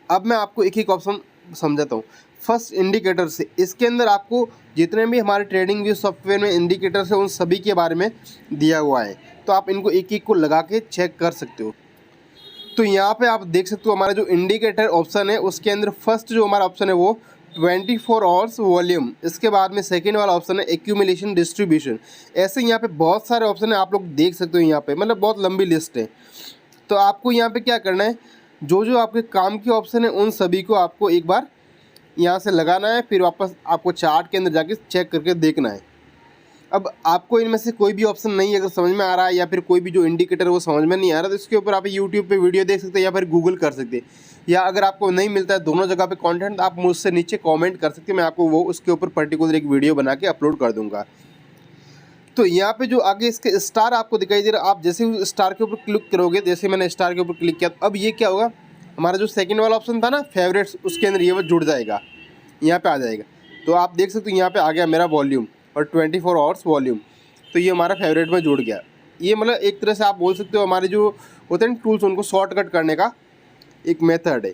अब मैं आपको एक एक ऑप्शन समझाता हूँ। फर्स्ट इंडिकेटर से, इसके अंदर आपको जितने भी हमारे ट्रेडिंग व्यू सॉफ्टवेयर में इंडिकेटर्स है उन सभी के बारे में दिया हुआ है, तो आप इनको एक एक को लगा के चेक कर सकते हो। तो यहाँ पे आप देख सकते हो हमारा जो इंडिकेटर ऑप्शन है उसके अंदर फर्स्ट जो हमारा ऑप्शन है वो 24 आवर्स वॉल्यूम, इसके बाद में सेकेंड वाला ऑप्शन है एक्यूमुलेशन डिस्ट्रीब्यूशन। ऐसे यहाँ पे बहुत सारे ऑप्शन है, आप लोग देख सकते हो यहाँ पे, मतलब बहुत लंबी लिस्ट है। तो आपको यहाँ पे क्या करना है, जो जो आपके काम के ऑप्शन है उन सभी को आपको एक बार यहाँ से लगाना है, फिर वापस आपको चार्ट के अंदर जाके चेक करके देखना है। अब आपको इनमें से कोई भी ऑप्शन नहीं अगर समझ में आ रहा है या फिर कोई भी जो इंडिकेटर वो समझ में नहीं आ रहा तो इसके ऊपर आप यूट्यूब पे वीडियो देख सकते हैं या फिर गूगल कर सकते हैं, या अगर आपको नहीं मिलता है दोनों जगह पे कंटेंट, आप मुझसे नीचे कमेंट कर सकते हैं, मैं आपको वो उसके ऊपर पर्टिकुलर एक वीडियो बना के अपलोड कर दूँगा। तो यहाँ पे जो आगे इसके स्टार आपको दिखाई दे रहा है, आप जैसे उस स्टार के ऊपर क्लिक करोगे, जैसे मैंने स्टार के ऊपर क्लिक किया, अब ये क्या होगा, हमारा जो सेकंड वाला ऑप्शन था ना फेवरेट्स, उसके अंदर ये वो जुड़ जाएगा, यहाँ पे आ जाएगा। तो आप देख सकते हो यहाँ पे आ गया मेरा वॉल्यूम और 24 आवर्स वॉल्यूम, तो ये हमारा फेवरेट में जुड़ गया। ये मतलब एक तरह से आप बोल सकते हो हमारे जो होते हैं टूल्स उनको शॉर्टकट करने का एक मेथड है।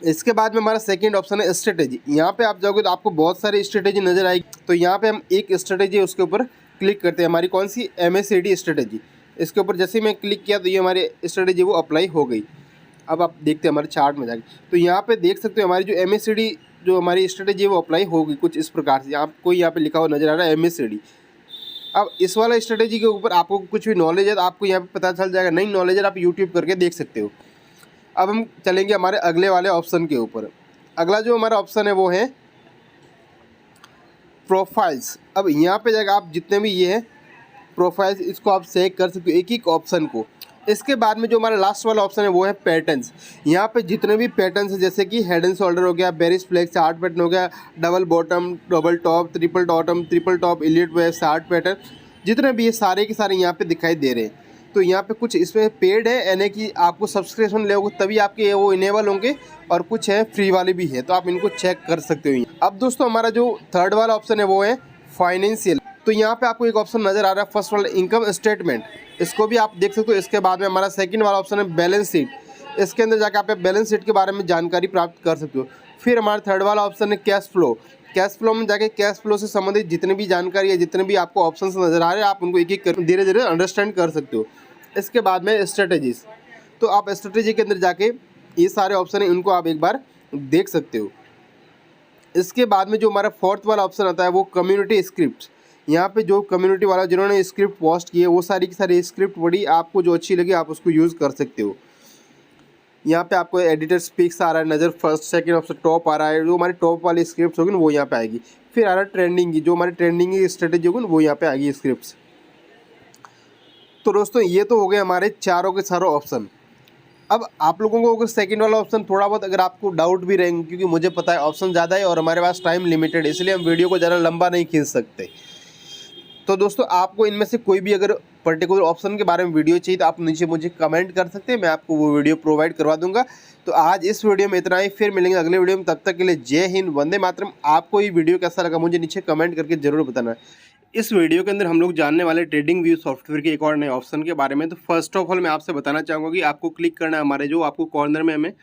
इसके बाद में हमारा सेकंड ऑप्शन है स्ट्रेटेजी। यहाँ पे आप जाओगे तो आपको बहुत सारी स्ट्रेटेजी नज़र आएगी। तो यहाँ पे हम एक स्ट्रेटेजी है उसके ऊपर क्लिक करते हैं, हमारी कौन सी MACD स्ट्रेटेजी। इसके ऊपर जैसे ही मैं क्लिक किया तो ये हमारी स्ट्रेटेजी वो अप्लाई हो गई। अब आप देखते हैं हमारे चार्ट में जाके, तो यहाँ पे देख सकते हो हमारी जो MACD जो हमारी स्ट्रेटेजी है वो अप्लाई हो गई कुछ इस प्रकार से। आपको यहाँ पे लिखा हुआ नज़र आ रहा है MACD। अब इस वाला स्ट्रेटेजी के ऊपर आपको कुछ भी नॉलेज है तो आपको यहाँ पे पता चल जाएगा, नहीं नॉलेज है आप यूट्यूब करके देख सकते हो। अब हम चलेंगे हमारे अगले वाले ऑप्शन के ऊपर। अगला जो हमारा ऑप्शन है वो है प्रोफाइल्स। अब यहाँ पे जाएगा आप जितने भी ये हैं प्रोफाइल्स, इसको आप सेलेक्ट कर सकते हो एक एक ऑप्शन को। इसके बाद में जो हमारा लास्ट वाला ऑप्शन है वो है पैटर्न्स। यहाँ पे जितने भी पैटर्न्स हैं जैसे कि हेड एंड शोल्डर हो गया, बेरिश फ्लैग चार्ट पैटर्न हो गया, double bottom, double top, triple bottom, triple top, Elliot wave chart pattern, जितने भी ये सारे के सारे यहाँ पे दिखाई दे रहे हैं। तो यहाँ पे कुछ इसमें पेड है, यानी कि आपको सब्सक्रिप्शन लोगे तभी आपके वो इनेबल होंगे, और कुछ है फ्री वाले भी है, तो आप इनको चेक कर सकते हो। अब दोस्तों हमारा जो थर्ड वाला ऑप्शन है वो है फाइनेंशियल। तो यहाँ पे आपको एक ऑप्शन नज़र आ रहा है फर्स्ट वाला इनकम स्टेटमेंट, इसको भी आप देख सकते हो। इसके बाद में हमारा सेकंड वाला ऑप्शन है बैलेंस शीट, इसके अंदर जाकर आप बैलेंस शीट के बारे में जानकारी प्राप्त कर सकते हो। फिर हमारा थर्ड वाला ऑप्शन है कैश फ्लो, कैश फ्लो में जाके कैश फ्लो से संबंधित जितनी भी जानकारी है, जितने भी आपको ऑप्शंस नज़र आ रहे हैं, आप उनको एक एक धीरे धीरे अंडरस्टैंड कर सकते हो। इसके बाद में स्ट्रेटजीज, तो आप स्ट्रेटजी के अंदर जाके ये सारे ऑप्शन हैं, इनको आप एक बार देख सकते हो। इसके बाद में जो हमारा फोर्थ वाला ऑप्शन आता है वो कम्युनिटी स्क्रिप्ट। यहाँ पे जो कम्युनिटी वाला जिन्होंने स्क्रिप्ट पोस्ट की है वो सारी की सारी स्क्रिप्ट बड़ी आपको जो अच्छी लगी आप उसको यूज़ कर सकते हो। यहाँ पे आपको एडिटर स्पीक्स आ रहा है नज़र, फर्स्ट सेकंड ऑप्शन टॉप आ रहा है, जो हमारी टॉप वाली स्क्रिप्ट होगी ना वो यहाँ पे आएगी। फिर आ रहा है ट्रेंडिंग की, जो हमारी ट्रेंडिंग की स्ट्रेटेजी होगी ना वो यहाँ पे आएगी स्क्रिप्ट। तो दोस्तों ये तो हो गए हमारे चारों के चारों ऑप्शन। अब आप लोगों को अगर सेकंड वाला ऑप्शन थोड़ा बहुत अगर आपको डाउट भी रहेंगे, क्योंकि मुझे पता है ऑप्शन ज़्यादा है और हमारे पास टाइम लिमिटेड है, इसलिए हम वीडियो को ज़्यादा लंबा नहीं खींच सकते। तो दोस्तों आपको इनमें से कोई भी अगर पर्टिकुलर ऑप्शन के बारे में वीडियो चाहिए तो आप नीचे मुझे कमेंट कर सकते हैं, मैं आपको वो वीडियो प्रोवाइड करवा दूंगा। तो आज इस वीडियो में इतना ही, फिर मिलेंगे अगले वीडियो में, तब तक के लिए जय हिंद, वंदे मातरम। आपको ये वीडियो कैसा लगा मुझे नीचे कमेंट करके जरूर बताना। इस वीडियो के अंदर हम लोग जानने वाले ट्रेडिंग व्यू सॉफ्टवेयर के एक और नए ऑप्शन के बारे में। तो फर्स्ट ऑफ ऑल मैं आपसे बताना चाहूँगा कि आपको क्लिक करना है हमारे जो आपको कॉर्नर में हमें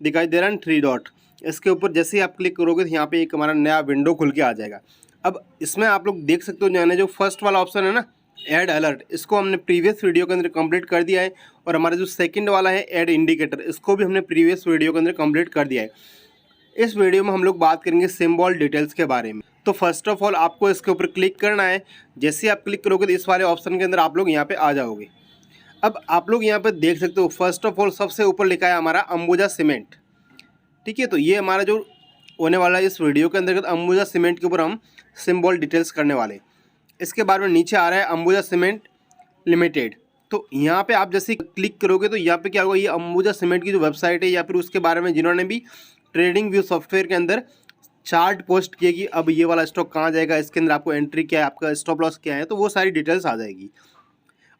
दिखाई दे रहा है 3 डॉट, इसके ऊपर जैसे ही आप क्लिक करोगे तो यहाँ पे एक हमारा नया विंडो खुल के आ जाएगा। अब इसमें आप लोग देख सकते हो जो फर्स्ट वाला ऑप्शन है ना ऐड अलर्ट, इसको हमने प्रीवियस वीडियो के अंदर कंप्लीट कर दिया है। और हमारा जो सेकंड वाला है ऐड इंडिकेटर, इसको भी हमने प्रीवियस वीडियो के अंदर कंप्लीट कर दिया है। इस वीडियो में हम लोग बात करेंगे सिंबल डिटेल्स के बारे में। तो फर्स्ट ऑफ ऑल आपको इसके ऊपर क्लिक करना है, जैसे आप क्लिक करोगे तो इस वाले ऑप्शन के अंदर आप लोग यहाँ पे आ जाओगे। अब आप लोग यहाँ पे देख सकते हो फर्स्ट ऑफ ऑल सबसे ऊपर लिखा है हमारा अंबुजा सीमेंट, ठीक है। तो ये हमारा जो होने वाला है इस वीडियो के अंतर्गत अंबुजा सीमेंट के ऊपर हम सिंबल डिटेल्स करने वाले। इसके बाद में नीचे आ रहा है अंबुजा सीमेंट लिमिटेड। तो यहाँ पे आप जैसे क्लिक करोगे तो यहाँ पे क्या होगा, ये अंबुजा सीमेंट की जो वेबसाइट है या फिर उसके बारे में जिन्होंने भी ट्रेडिंग व्यू सॉफ्टवेयर के अंदर चार्ट पोस्ट किए कि अब ये वाला स्टॉक कहाँ जाएगा, इसके अंदर आपको एंट्री क्या है, आपका स्टॉप लॉस क्या है, तो वो सारी डिटेल्स आ जाएगी।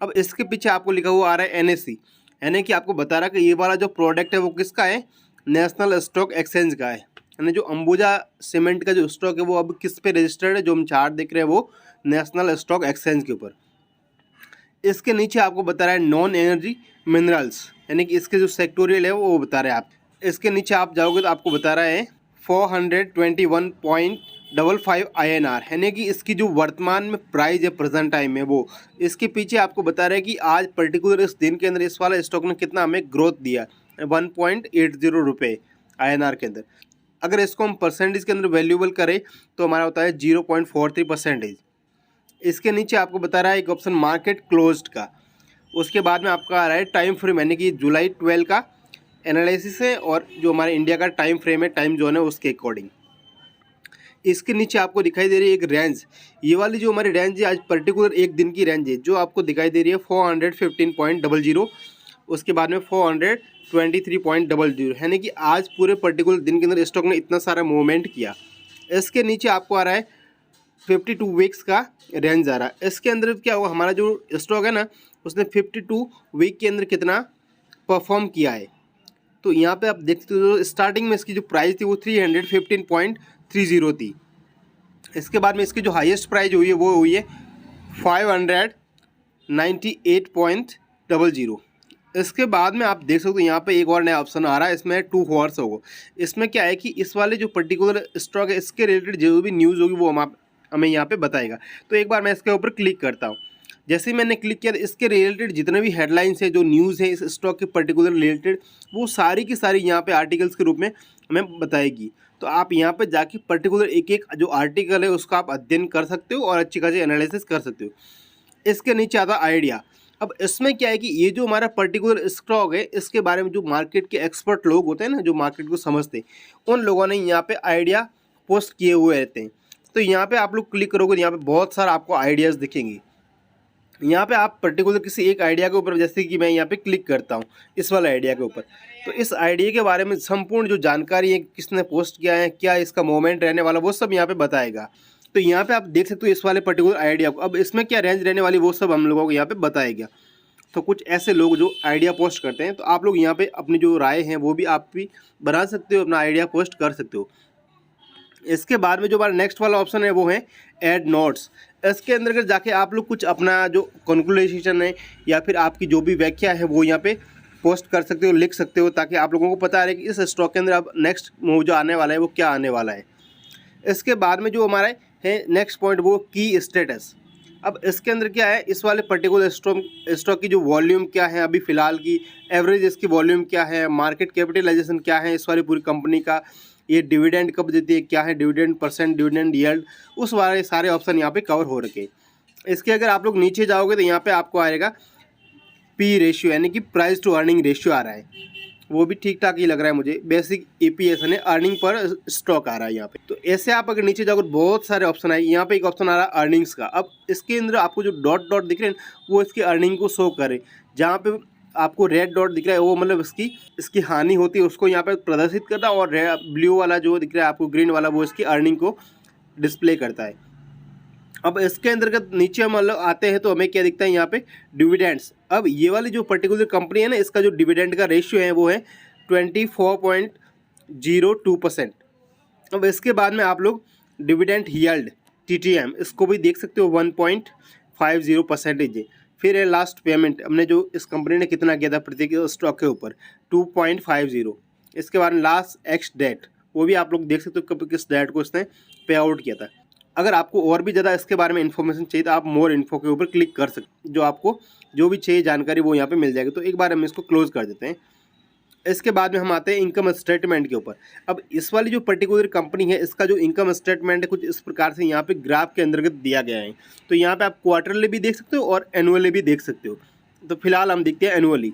अब इसके पीछे आपको लिखा हुआ आ रहा है NSE, यानी कि आपको बता रहा है कि ये वाला जो प्रोडक्ट है वो किसका है, नेशनल स्टॉक एक्सचेंज का है। यानी जो अंबुजा सीमेंट का जो स्टॉक है वो अब किस पे रजिस्टर्ड है, जो हम चार्ट देख रहे हैं वो नेशनल स्टॉक एक्सचेंज के ऊपर। इसके नीचे आपको बता रहा है नॉन एनर्जी मिनरल्स, यानी कि इसके जो सेक्टोरियल है वो बता रहे हैं आप। इसके नीचे आप जाओगे तो आपको बता रहा है 421.55 INR, यानी कि इसकी जो वर्तमान में प्राइस है प्रेजेंट टाइम में वो। इसके पीछे आपको बता रहा है कि आज पर्टिकुलर इस दिन के अंदर इस वाला स्टॉक ने कितना हमें ग्रोथ दिया, 1.80 रुपये INR के अंदर। अगर इसको हम परसेंटेज के अंदर वैल्यूएबल करें तो हमारा होता है 0.43%। इसके नीचे आपको बता रहा है एक ऑप्शन मार्केट क्लोज्ड का। उसके बाद में आपका आ रहा है टाइम फ्रेम, यानी कि जुलाई 12 का एनालिसिस है और जो हमारे इंडिया का टाइम फ्रेम है, टाइम जोन है, उसके अकॉर्डिंग। इसके नीचे आपको दिखाई दे रही है एक रेंज, ये वाली जो हमारी रेंज है आज पर्टिकुलर एक दिन की रेंज है जो आपको दिखाई दे रही है 415.00। उसके बाद में 423.00, यानी कि आज पूरे पर्टिकुलर दिन के अंदर स्टॉक ने इतना सारा मूवमेंट किया। इसके नीचे आपको आ रहा है 52 वीक्स का रेंज आ रहा है। इसके अंदर क्या होगा, हमारा जो स्टॉक है ना उसने 52 वीक के अंदर कितना परफॉर्म किया है। तो यहाँ पे आप देखते हो स्टार्टिंग में इसकी जो प्राइस थी वो 315.30 थी। इसके बाद में इसकी जो हाईएस्ट प्राइस हुई है वो हुई है 598.00। इसके बाद में आप देख सकते हो यहाँ पे एक और नया ऑप्शन आ रहा है, इसमें 2 हॉर्स होगा। इसमें क्या है कि इस वाले जो पर्टिकुलर स्टॉक है इसके रिलेटेड जो भी न्यूज़ होगी वो हमें यहाँ पे बताएगा। तो एक बार मैं इसके ऊपर क्लिक करता हूँ। जैसे ही मैंने क्लिक किया तो इसके रिलेटेड जितने भी हेडलाइंस है, जो न्यूज़ है इस स्टॉक के पर्टिकुलर रिलेटेड, वो सारी की सारी यहाँ पे आर्टिकल्स के रूप में हमें बताएगी। तो आप यहाँ पे जाके पर्टिकुलर एक एक जो आर्टिकल है उसका आप अध्ययन कर सकते हो और अच्छी खासी एनालिसिस कर सकते हो। इसके नीचे आता आइडिया। अब इसमें क्या है कि ये जो हमारा पर्टिकुलर स्टॉक है इसके बारे में जो मार्केट के एक्सपर्ट लोग होते हैं ना, जो मार्केट को समझते हैं, उन लोगों ने यहाँ पे आइडिया पोस्ट किए हुए रहते हैं। तो यहाँ पे आप लोग क्लिक करोगे तो यहाँ पे बहुत सारा आपको आइडियाज़ दिखेंगे। यहाँ पे आप पर्टिकुलर किसी एक आइडिया के ऊपर, जैसे कि मैं यहाँ पे क्लिक करता हूँ इस वाले आइडिया के ऊपर, तो इस आइडिया के बारे में संपूर्ण जो जानकारी है, किसने पोस्ट किया है, क्या इसका मोमेंट रहने वाला, वो सब यहाँ पे बताएगा। तो यहाँ पे आप देख सकते हो इस वाले पर्टिकुलर आइडिया को। अब इसमें क्या रेंज रहने वाली वो सब हम लोगों को यहाँ पे बताएगा। तो कुछ ऐसे लोग जो आइडिया पोस्ट करते हैं, तो आप लोग यहाँ पे अपनी जो राय है वो भी आप भी बना सकते हो, अपना आइडिया पोस्ट कर सकते हो। इसके बाद में जो हमारा नेक्स्ट वाला ऑप्शन है वो है ऐड नोट्स। इसके अंदर जाके आप लोग कुछ अपना जो कंक्लूजन है या फिर आपकी जो भी व्याख्या है वो यहाँ पे पोस्ट कर सकते हो, लिख सकते हो, ताकि आप लोगों को पता रहे कि इस स्टॉक के अंदर अब नेक्स्ट मूव जो आने वाला है वो क्या आने वाला है। इसके बाद में जो हमारा है नेक्स्ट पॉइंट वो की स्टेटस। अब इसके अंदर क्या है, इस वाले पर्टिकुलर स्टॉक की जो वॉल्यूम क्या है अभी फ़िलहाल की, एवरेज इसकी वॉल्यूम क्या है, मार्केट कैपिटलाइजेशन क्या है इस वाली पूरी कंपनी का, ये डिविडेंड कब देती है, क्या है डिविडेंड परसेंट, डिविडेंड यील्ड, उस वाले सारे ऑप्शन यहाँ पे कवर हो रखे। इसके अगर आप लोग नीचे जाओगे तो यहाँ पे आपको आएगा पी रेशियो, यानी कि प्राइस टू अर्निंग रेशियो आ रहा है, वो भी ठीक ठाक ही लग रहा है मुझे। बेसिक EPS है, अर्निंग पर स्टॉक आ रहा है यहाँ पे। तो ऐसे आप अगर नीचे जाओगे बहुत सारे ऑप्शन आए, यहाँ पे एक ऑप्शन आ रहा है अर्निंग्स का। अब इसके अंदर आपको जो डॉट डॉट दिख रहे हैं वो इसकी अर्निंग को शो करे। जहाँ पे आपको रेड डॉट दिख रहा है वो मतलब इसकी हानि होती है उसको यहाँ पे प्रदर्शित करता है, और ब्लू वाला जो दिख रहा है आपको ग्रीन वाला वो इसकी अर्निंग को डिस्प्ले करता है। अब इसके अंतर्गत नीचे हम मतलब आते हैं तो हमें क्या दिखता है यहाँ पे डिविडेंड्स। अब ये वाली जो पर्टिकुलर कंपनी है ना, इसका जो डिविडेंड का रेशियो है वो है 24.02%। अब इसके बाद में आप लोग डिविडेंड यील्ड TTM इसको भी देख सकते हो, 1.50% है। फिर है लास्ट पेमेंट, हमने जो इस कंपनी ने कितना किया था प्रत्येक स्टॉक के ऊपर 2.50। इसके बाद लास्ट एक्स डेट वो भी आप लोग देख सकते हो कब किस डेट को इसने पे आउट किया था। अगर आपको और भी ज़्यादा इसके बारे में इन्फॉर्मेशन चाहिए तो आप मोर इन्फो के ऊपर क्लिक कर सकते, जो आपको जो भी चाहिए जानकारी वो यहाँ पे मिल जाएगी। तो एक बार हम इसको क्लोज कर देते हैं। इसके बाद में हम आते हैं इनकम स्टेटमेंट के ऊपर। अब इस वाली जो पर्टिकुलर कंपनी है इसका जो इनकम स्टेटमेंट है कुछ इस प्रकार से यहाँ पे ग्राफ के अंतर्गत दिया गया है। तो यहाँ पे आप क्वार्टरली भी देख सकते हो और एनुअली भी देख सकते हो। तो फिलहाल हम देखते हैं एनुअली।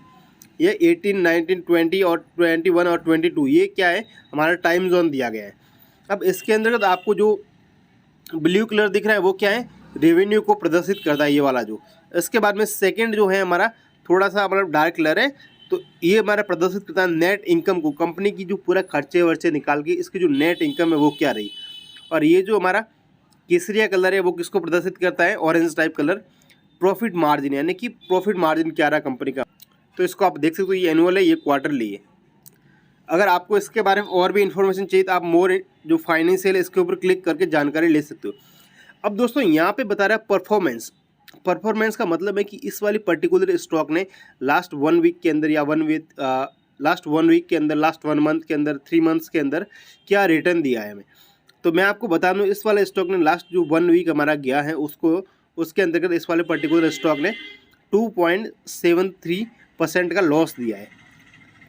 ये 18, 19, 20 और 21 और 22 ये क्या है, हमारा टाइम जोन दिया गया है। अब इसके अंतर्गत आपको जो ब्लू कलर दिख रहा है वो क्या है, रेवेन्यू को प्रदर्शित करता है ये वाला जो। इसके बाद में सेकंड जो है हमारा थोड़ा सा मतलब डार्क कलर है, तो ये हमारा प्रदर्शित करता है नेट इनकम को, कंपनी की जो पूरा खर्चे वर्चे निकाल के इसकी जो नेट इनकम है वो क्या रही। और ये जो हमारा केसरिया कलर है वो किसको प्रदर्शित करता है, orange type colour, profit margin, यानी कि प्रॉफिट मार्जिन क्या रहा कंपनी का। तो इसको आप देख सकते हो, ये एनुअल है, ये क्वार्टरली है। अगर आपको इसके बारे में और भी इन्फॉर्मेशन चाहिए तो आप मोर जो फाइनेंशियल इसके ऊपर क्लिक करके जानकारी ले सकते हो। अब दोस्तों यहाँ पे बता रहा है परफॉर्मेंस का मतलब है कि इस वाली पर्टिकुलर स्टॉक ने लास्ट 1 वीक के अंदर या लास्ट 1 वीक के अंदर, लास्ट 1 मंथ के अंदर, 3 मंथ्स के अंदर क्या रिटर्न दिया है हमें। तो मैं आपको बता दूँ इस वाले स्टॉक ने लास्ट जो 1 वीक हमारा गया है उसके अंतर्गत इस वाले पर्टिकुलर स्टॉक ने 2.73% का लॉस दिया है।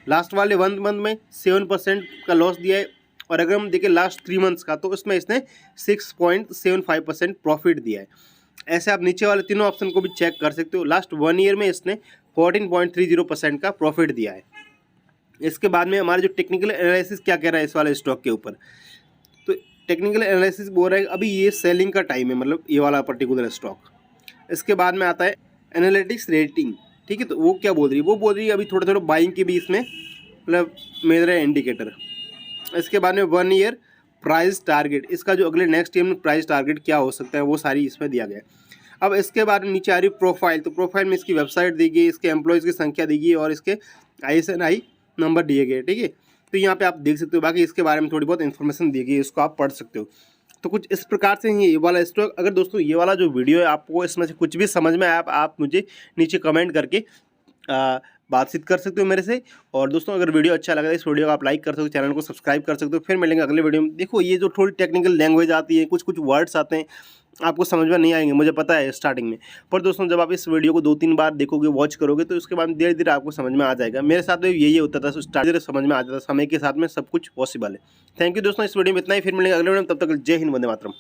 लास्ट वाले 1 मंथ में 7% का लॉस दिया है, और अगर हम देखें लास्ट 3 मंथ्स का तो इसमें इसने 6.75% प्रॉफिट दिया है। ऐसे आप नीचे वाले तीनों ऑप्शन को भी चेक कर सकते हो। लास्ट 1 ईयर में इसने 14.30% का प्रॉफिट दिया है। इसके बाद में हमारा जो टेक्निकल एनालिसिस क्या कह रहा है इस वाले स्टॉक के ऊपर, तो टेक्निकल एनालिसिस बोल रहा है अभी ये सेलिंग का टाइम है, मतलब ये वाला पर्टिकुलर स्टॉक। इसके बाद में आता है एनालिटिक्स रेटिंग, ठीक है। तो वो क्या बोल रही है, वो बोल रही है अभी थोड़ा थोड़ा बाइंग के भी इसमें मतलब मिल रहा है इंडिकेटर। इसके बाद में 1 ईयर प्राइस टारगेट, इसका जो अगले नेक्स्ट ईयर में प्राइस टारगेट क्या हो सकता है वो सारी इसमें दिया गया है। अब इसके बाद में नीचे आ रही प्रोफाइल, तो प्रोफाइल में इसकी वेबसाइट दी गई, इसके एम्प्लॉयज़ की संख्या दी गई और इसके ISNI नंबर दिए गए, ठीक है। तो यहाँ पे आप देख सकते हो, बाकी इसके बारे में थोड़ी बहुत इन्फॉर्मेशन दी गई, इसको आप पढ़ सकते हो। तो कुछ इस प्रकार से ही ये वाला स्टॉक। अगर दोस्तों ये वाला जो वीडियो है आपको इसमें से कुछ भी समझ में आया आप मुझे नीचे कमेंट करके बातचीत कर सकते हो मेरे से। और दोस्तों अगर वीडियो अच्छा लगा इस वीडियो को आप लाइक कर सकते हो, चैनल को सब्सक्राइब कर सकते हो। फिर मिलेंगे अगले वीडियो में। देखो ये जो थोड़ी टेक्निकल लैंग्वेज आती है, कुछ कुछ वर्ड्स आते हैं आपको समझ में नहीं आएंगे, मुझे पता है स्टार्टिंग में, पर दोस्तों जब आप इस वीडियो को 2-3 बार देखोगे, वॉच करोगे, तो उसके बाद धीरे धीरे आपको समझ में आ जाएगा। मेरे साथ में यही होता था, स्टार्टिंग समझ में आ जाता, समय के साथ में सब कुछ पॉसिबल है। थैंक यू दोस्तों, इस वीडियो में इतना ही। फिर मिलेंगे अगले वीडियो में, तब तक जय हिंद, वंदे मातरम।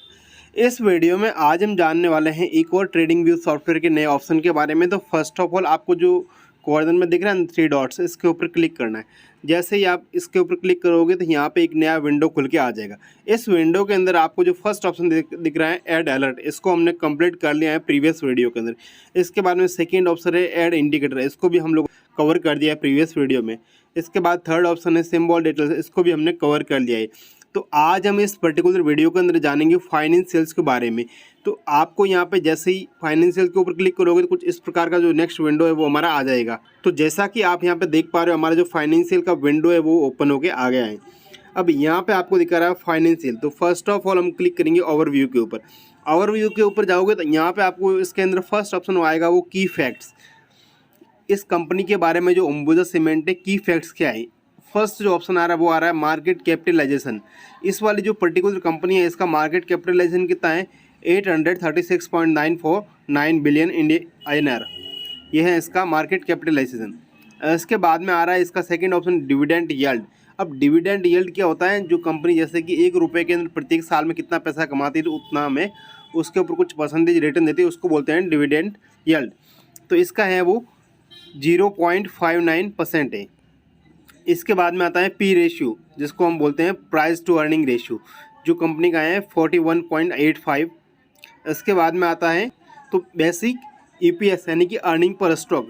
इस वीडियो में आज हम जानने वाले हैं एक और ट्रेडिंग व्यू सॉफ्टवेयर के नए ऑप्शन के बारे में। तो फर्स्ट ऑफ ऑल आपको जो कोऑर्डिनेट में दिख रहा है 3 डॉट्स, इसके ऊपर क्लिक करना है। जैसे ही आप इसके ऊपर क्लिक करोगे तो यहाँ पे एक नया विंडो खुल के आ जाएगा। इस विंडो के अंदर आपको जो फर्स्ट ऑप्शन दिख रहा है ऐड अलर्ट, इसको हमने कंप्लीट कर लिया है प्रीवियस वीडियो के अंदर। इसके बाद में सेकंड ऑप्शन है ऐड इंडिकेटर, इसको भी हम लोग कवर कर दिया है प्रीवियस वीडियो में। इसके बाद थर्ड ऑप्शन है सिंबल डिटेल्स, इसको भी हमने कवर कर लिया है। तो आज हम इस पर्टिकुलर वीडियो के अंदर जानेंगे फाइनेंशियल्स के बारे में। तो आपको यहाँ पे जैसे ही फाइनेंशियल के ऊपर क्लिक करोगे तो कुछ इस प्रकार का जो नेक्स्ट विंडो है वो हमारा आ जाएगा। तो जैसा कि आप यहाँ पे देख पा रहे हो, हमारा जो फाइनेंशियल का विंडो है वो ओपन होके आ गया है। अब यहाँ पे आपको दिखा रहा है फाइनेंशियल। तो फर्स्ट ऑफ ऑल हम क्लिक करेंगे ओवरव्यू के ऊपर। ओवरव्यू के ऊपर जाओगे तो यहाँ पे आपको इसके अंदर फर्स्ट ऑप्शन आएगा वो की फैक्ट्स। इस कंपनी के बारे में जो अंबुजा सीमेंट है, की फैक्ट्स क्या है। फर्स्ट जो ऑप्शन आ रहा है वो आ रहा है मार्केट कैपिटलाइजेशन। इस वाली जो पर्टिकुलर कंपनी है इसका मार्केट कैपिटलाइजेशन कितना है, 836.949 बिलियन INR। ये है इसका मार्केट कैपिटलाइजेशन। इसके बाद में आ रहा है इसका सेकंड ऑप्शन डिविडेंड यील्ड। अब डिविडेंड यील्ड क्या होता है, जो कंपनी जैसे कि 1 रुपये के अंदर प्रत्येक साल में कितना पैसा कमाती है तो उतना हमें उसके ऊपर कुछ परसेंटेज रिटर्न देती है, उसको बोलते हैं डिविडेंड यील्ड। तो इसका है वो 0.59% है। इसके बाद में आता है पी रेशियो, जिसको हम बोलते हैं प्राइस टू अर्निंग रेशियो, जो कंपनी का है 41.85। इसके बाद में आता है तो बेसिक EPS यानी कि अर्निंग पर स्टॉक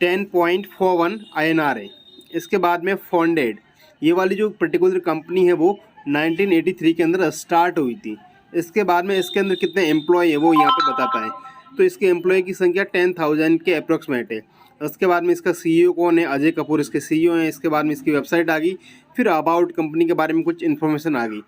10.41 INR है। इसके बाद में फंडेड, ये वाली जो पर्टिकुलर कंपनी है वो 1983 के अंदर स्टार्ट हुई थी। इसके बाद में इसके अंदर कितने एम्प्लॉय है वो यहाँ पे बताता है। तो इसके एम्प्लॉय की संख्या 10,000 के अप्रोक्सीमेट है। उसके बाद में इसका CEO कौन है, अजय कपूर इसके CEO हैं। इसके बाद में इसकी वेबसाइट आ गई, फिर अबाउट कंपनी के बारे में कुछ इन्फॉर्मेशन आ गई।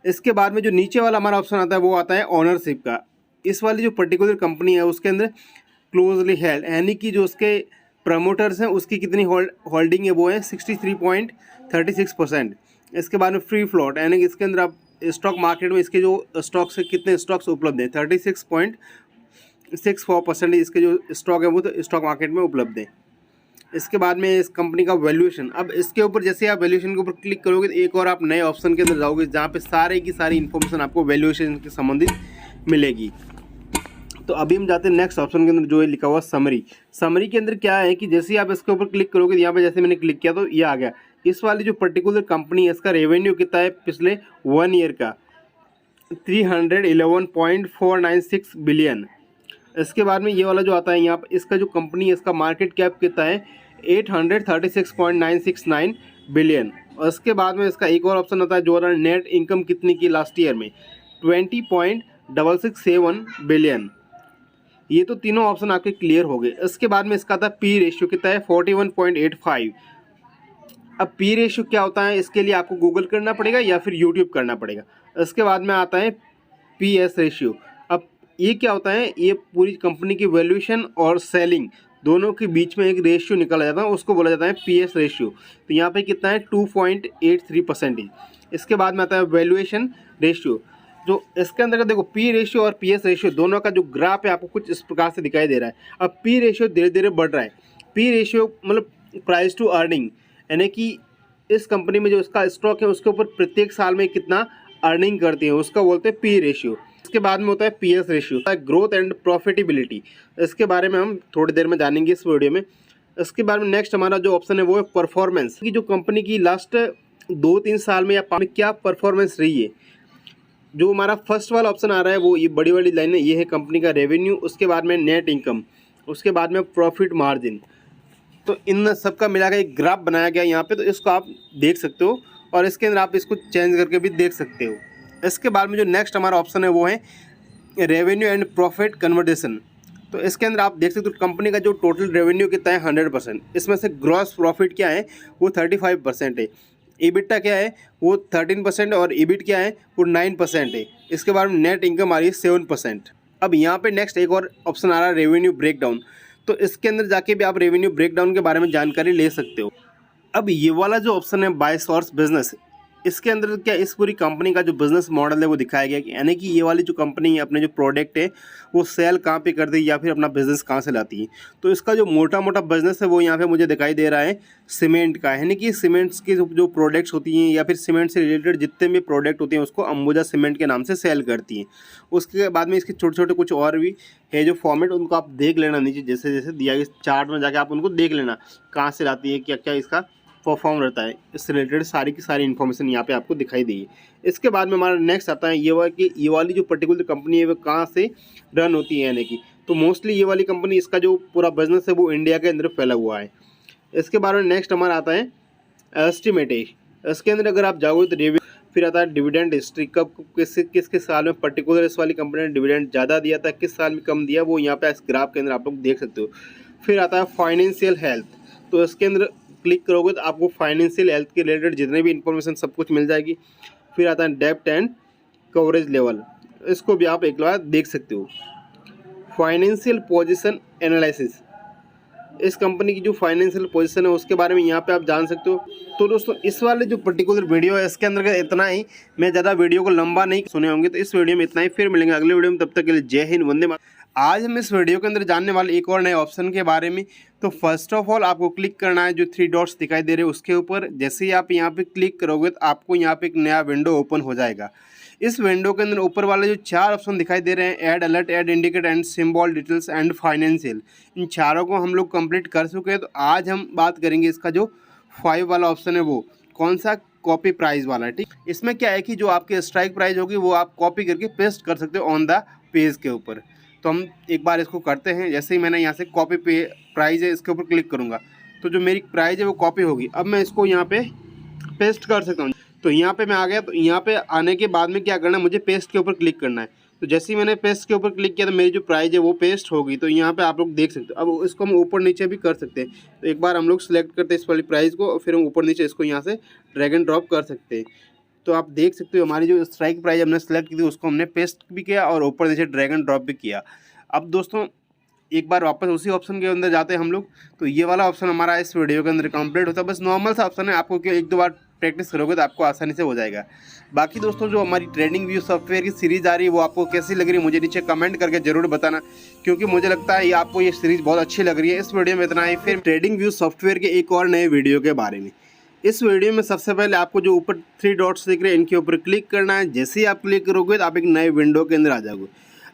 इसके बाद में जो नीचे वाला हमारा ऑप्शन आता है वो आता है ओनरशिप का। इस वाली जो पर्टिकुलर कंपनी है उसके अंदर क्लोजली हेल्ड यानी कि जो उसके प्रमोटर्स हैं उसकी कितनी होल्डिंग है वो है 63.36%। इसके बाद में फ्री फ्लोट यानी कि इसके अंदर आप स्टॉक मार्केट में इसके जो स्टॉक्स है कितने स्टॉक्स उपलब्ध हैं, 36.64% इसके जो स्टॉक है वो तो स्टॉक मार्केट में उपलब्ध है। इसके बाद में इस कंपनी का वैल्यूएशन। अब इसके ऊपर जैसे आप वैल्यूएशन के ऊपर क्लिक करोगे तो एक और आप नए ऑप्शन के अंदर जाओगे जहाँ पे सारे की सारी इन्फॉर्मेशन आपको वैल्यूएशन के संबंधित मिलेगी। तो अभी हम जाते हैं नेक्स्ट ऑप्शन के अंदर जो है लिखा हुआ समरी। समरी के अंदर क्या है कि जैसे ही आप इसके ऊपर क्लिक करोगे यहाँ पे जैसे मैंने क्लिक किया तो ये आ गया। इस वाली जो पर्टिकुलर कंपनी है इसका रेवेन्यू कितना है पिछले 1 ईयर का, 311.496 बिलियन। इसके बाद में ये वाला जो आता है यहाँ पर इसका जो कंपनी है इसका मार्केट कैप कितना है, 836.969 बिलियन। और इसके बाद में इसका एक और ऑप्शन आता है जो नेट इनकम कितनी की लास्ट ईयर में, 20.667 बिलियन। ये तो तीनों ऑप्शन आपके क्लियर हो गए। इसके बाद में इसका आता है पी रेशियो कितना है, 41.85। अब पी रेशियो क्या होता है इसके लिए आपको गूगल करना पड़ेगा या फिर यूट्यूब करना पड़ेगा। इसके बाद में आता है PS रेशियो। अब ये क्या होता है, ये पूरी कंपनी की वैल्यूएशन और सेलिंग दोनों के बीच में एक रेशियो निकाला जाता है, उसको बोला जाता है PS रेशियो। तो यहाँ पे कितना है 2.83%। इसके बाद में आता है वैल्यूएशन रेशियो। जो इसके अंदर का देखो पी रेशियो और PS रेशियो दोनों का जो ग्राफ है आपको कुछ इस प्रकार से दिखाई दे रहा है। अब पी रेशियो धीरे धीरे बढ़ रहा है। पी रेशियो मतलब प्राइस टू अर्निंग, यानी कि इस कंपनी में जो इसका स्टॉक है उसके ऊपर प्रत्येक साल में कितना अर्निंग करती है उसका बोलते हैं पी रेशियो। इसके बाद में होता है PS ratio, growth and profitability. इसके बारे में हम थोड़ी देर में जानेंगे इस वीडियो में। इसके बाद में नेक्स्ट हमारा जो ऑप्शन है वो है परफॉर्मेंस, कि जो कंपनी की लास्ट 2-3 साल में या क्या परफॉर्मेंस रही है। जो हमारा फर्स्ट वाला ऑप्शन आ रहा है वो ये बड़ी वाली लाइन है, ये है कंपनी का रेवेन्यू। उसके बाद में नेट इनकम, उसके बाद में प्रॉफिट मार्जिन। तो इन सबका मिला के एक ग्राफ बनाया गया यहाँ पे, तो इसको आप देख सकते हो और इसके अंदर आप इसको चेंज करके भी देख सकते हो। इसके बाद में जो नेक्स्ट हमारा ऑप्शन है वो है रेवेन्यू एंड प्रॉफिट कन्वर्जेशन। तो इसके अंदर आप देख सकते हो कंपनी का जो टोटल रेवेन्यू कितना है 100%, इसमें से ग्रॉस प्रॉफिट क्या है वो 35% है, EBITDA क्या है वो 13% और EBIT क्या है वो 9% है। इसके बाद में नेट इनकम आ रही है 7%। अब यहाँ पे नेक्स्ट एक और ऑप्शन आ रहा है रेवेन्यू ब्रेकडाउन। तो इसके अंदर जाके भी आप रेवेन्यू ब्रेकडाउन के बारे में जानकारी ले सकते हो। अब ये वाला जो ऑप्शन है बाय सोर्स बिजनेस, इसके अंदर क्या इस पूरी कंपनी का जो बिज़नेस मॉडल है वो दिखाया गया कि यानी कि ये वाली जो कंपनी है अपने जो प्रोडक्ट है वो सेल कहाँ पे करती है या फिर अपना बिज़नेस कहाँ से लाती है। तो इसका जो मोटा मोटा बिज़नेस है वो यहाँ पे मुझे दिखाई दे रहा है सीमेंट का, यानी कि सीमेंट्स की जो प्रोडक्ट्स होती हैं या फिर सीमेंट से रिलेटेड जितने भी प्रोडक्ट होते हैं उसको अंबुजा सीमेंट के नाम से सेल करती हैं। उसके बाद में इसके छोटे छोटे कुछ और भी है जो फॉर्मेट, उनको आप देख लेना नीचे जैसे जैसे दिया गया चार्ट में जाके आप उनको देख लेना कहाँ से लाती है, क्या क्या इसका परफॉर्म रहता है, इससे रिलेटेड सारी की सारी इन्फॉर्मेशन यहाँ पे आपको दिखाई देगी। इसके बाद में हमारा नेक्स्ट आता है ये हुआ कि ये वाली जो पर्टिकुलर कंपनी है वो कहाँ से रन होती है, यानी कि तो मोस्टली ये वाली कंपनी इसका जो पूरा बिजनेस है वो इंडिया के अंदर फैला हुआ है। इसके बारे में नेक्स्ट हमारा आता है एस्टिमेट। इसके अंदर अगर आप जाओगे तो फिर आता है डिविडेंड हिस्ट्री, कब किस साल में पर्टिकुलर इस वाली कंपनी ने डिविडेंड ज़्यादा दिया था, किस साल में कम दिया, वो यहाँ पे इस ग्राफ के अंदर आप लोग देख सकते हो। फिर आता है फाइनेंशियल हेल्थ, तो इसके अंदर क्लिक करोगे तो आपको फाइनेंशियल हेल्थ के रिलेटेड जितने भी इंफॉर्मेशन सब कुछ मिल जाएगी। फिर आता है डेप्ट एंड कवरेज लेवल, इसको भी आप एक बार देख सकते हो। फाइनेंशियल पोजीशन एनालिसिस, इस कंपनी की जो फाइनेंशियल पोजीशन है उसके बारे में यहाँ पे आप जान सकते हो। तो दोस्तों इस वाले जो पर्टिकुलर वीडियो है इसके अंदर इतना ही, मैं ज़्यादा वीडियो को लंबा नहीं सुने होंगे, तो इस वीडियो में इतना ही। फिर मिलेंगे अगले वीडियो में, तब तक के लिए जय हिंद, वंदे मातरम। आज हम इस वीडियो के अंदर जानने वाले एक और नए ऑप्शन के बारे में। तो फर्स्ट ऑफ ऑल आपको क्लिक करना है जो 3 डॉट्स दिखाई दे रहे हैं उसके ऊपर। जैसे ही आप यहाँ पे क्लिक करोगे तो आपको यहाँ पे एक नया विंडो ओपन हो जाएगा। इस विंडो के अंदर ऊपर वाले जो 4 ऑप्शन दिखाई दे रहे हैं, add alert, add indicate and symbol details and financial, इन चारों को हम लोग कंप्लीट कर चुके हैं। तो आज हम बात करेंगे इसका जो 5 वाला ऑप्शन है वो कौन सा, कॉपी प्राइस वाला है। ठीक, इसमें क्या है कि जो आपकी स्ट्राइक प्राइस होगी वो आप कॉपी करके पेस्ट कर सकते हो ऑन द पेज के ऊपर। तो हम एक बार इसको करते हैं। जैसे ही मैंने यहाँ से कॉपी प्राइस है इसके ऊपर क्लिक करूँगा तो जो मेरी प्राइस है वो कॉपी होगी। अब मैं इसको यहाँ पे पेस्ट कर सकता हूँ। तो यहाँ पे मैं आ गया। तो यहाँ पे आने के बाद में क्या करना है, मुझे पेस्ट के ऊपर क्लिक करना है। तो जैसे ही मैंने पेस्ट के ऊपर क्लिक किया तो मेरी जो प्राइस है वो पेस्ट होगी। तो यहाँ पे आप लोग देख सकते हो। अब इसको हम ऊपर नीचे भी कर सकते हैं। तो एक बार हम लोग सिलेक्ट करते हैं इस वाली प्राइस को और फिर हम ऊपर नीचे इसको यहाँ से ड्रैग एंड ड्रॉप कर सकते हैं। तो आप देख सकते हो हमारी जो स्ट्राइक प्राइस हमने सेलेक्ट की थी उसको हमने पेस्ट भी किया और ऊपर नीचे ड्रैग एंड ड्रॉप भी किया। अब दोस्तों एक बार वापस उसी ऑप्शन के अंदर जाते हैं हम लोग। तो ये वाला ऑप्शन हमारा इस वीडियो के अंदर कंप्लीट होता है। बस नॉर्मल सा ऑप्शन है, आपको क्या 1-2 बार प्रैक्टिस करोगे तो आपको आसानी से हो जाएगा। बाकी दोस्तों जो हमारी ट्रेडिंग व्यू सॉफ्टवेयर की सीरीज़ आ रही है वो आपको कैसी लग रही है मुझे नीचे कमेंट करके ज़रूर बताना, क्योंकि मुझे लगता है आपको ये सीरीज़ बहुत अच्छी लग रही है। इस वीडियो में इतना ही। फिर ट्रेडिंग व्यू सॉफ्टवेयर के एक और नए वीडियो के बारे में। इस वीडियो में सबसे पहले आपको जो ऊपर 3 डॉट्स दिख रहे हैं इनके ऊपर क्लिक करना है। जैसे ही आप क्लिक करोगे तो आप एक नए विंडो के अंदर आ जाओगे।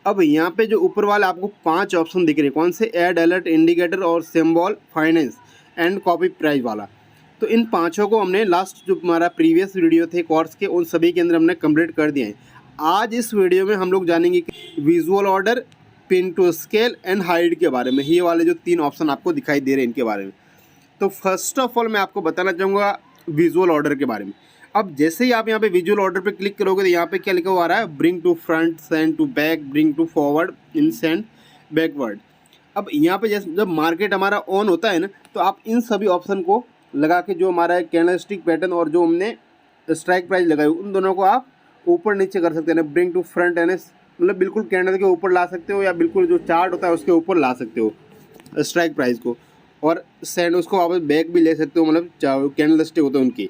अब यहाँ पे जो ऊपर वाले आपको 5 ऑप्शन दिख रहे हैं, कौन से, ऐड अलर्ट, इंडिकेटर और symbol, finance and copy price वाला। तो इन 5 को हमने लास्ट जो हमारा प्रीवियस वीडियो थे कोर्स के उन सभी के अंदर हमने कंप्लीट कर दिया है। आज इस वीडियो में हम लोग जानेंगे कि visual order, pin to scale and hide के बारे में। ये वाले जो 3 ऑप्शन आपको दिखाई दे रहे हैं इनके बारे में। तो फर्स्ट ऑफ ऑल मैं आपको बताना चाहूँगा विजुअल ऑर्डर के बारे में। अब जैसे ही आप यहाँ पे विजुअल ऑर्डर पे क्लिक करोगे तो यहाँ पे क्या लिखा हुआ आ रहा है, bring to front, send to back, bring to forward, and send backward. अब यहाँ पे जैसे जब मार्केट हमारा ऑन होता है ना तो आप इन सभी ऑप्शन को लगा के जो हमारा कैंडलस्टिक पैटर्न और जो हमने स्ट्राइक प्राइस लगाई उन दोनों को आप ऊपर नीचे कर सकते हैं ना। ब्रिंग टू फ्रंट यानी मतलब बिल्कुल कैंडल के ऊपर ला सकते हो या बिल्कुल जो चार्ट होता है उसके ऊपर ला सकते हो स्ट्राइक प्राइस को, और सेंड उसको वापस बैक भी ले सकते हो, मतलब कैंडलस्टिक होते हैं उनकी।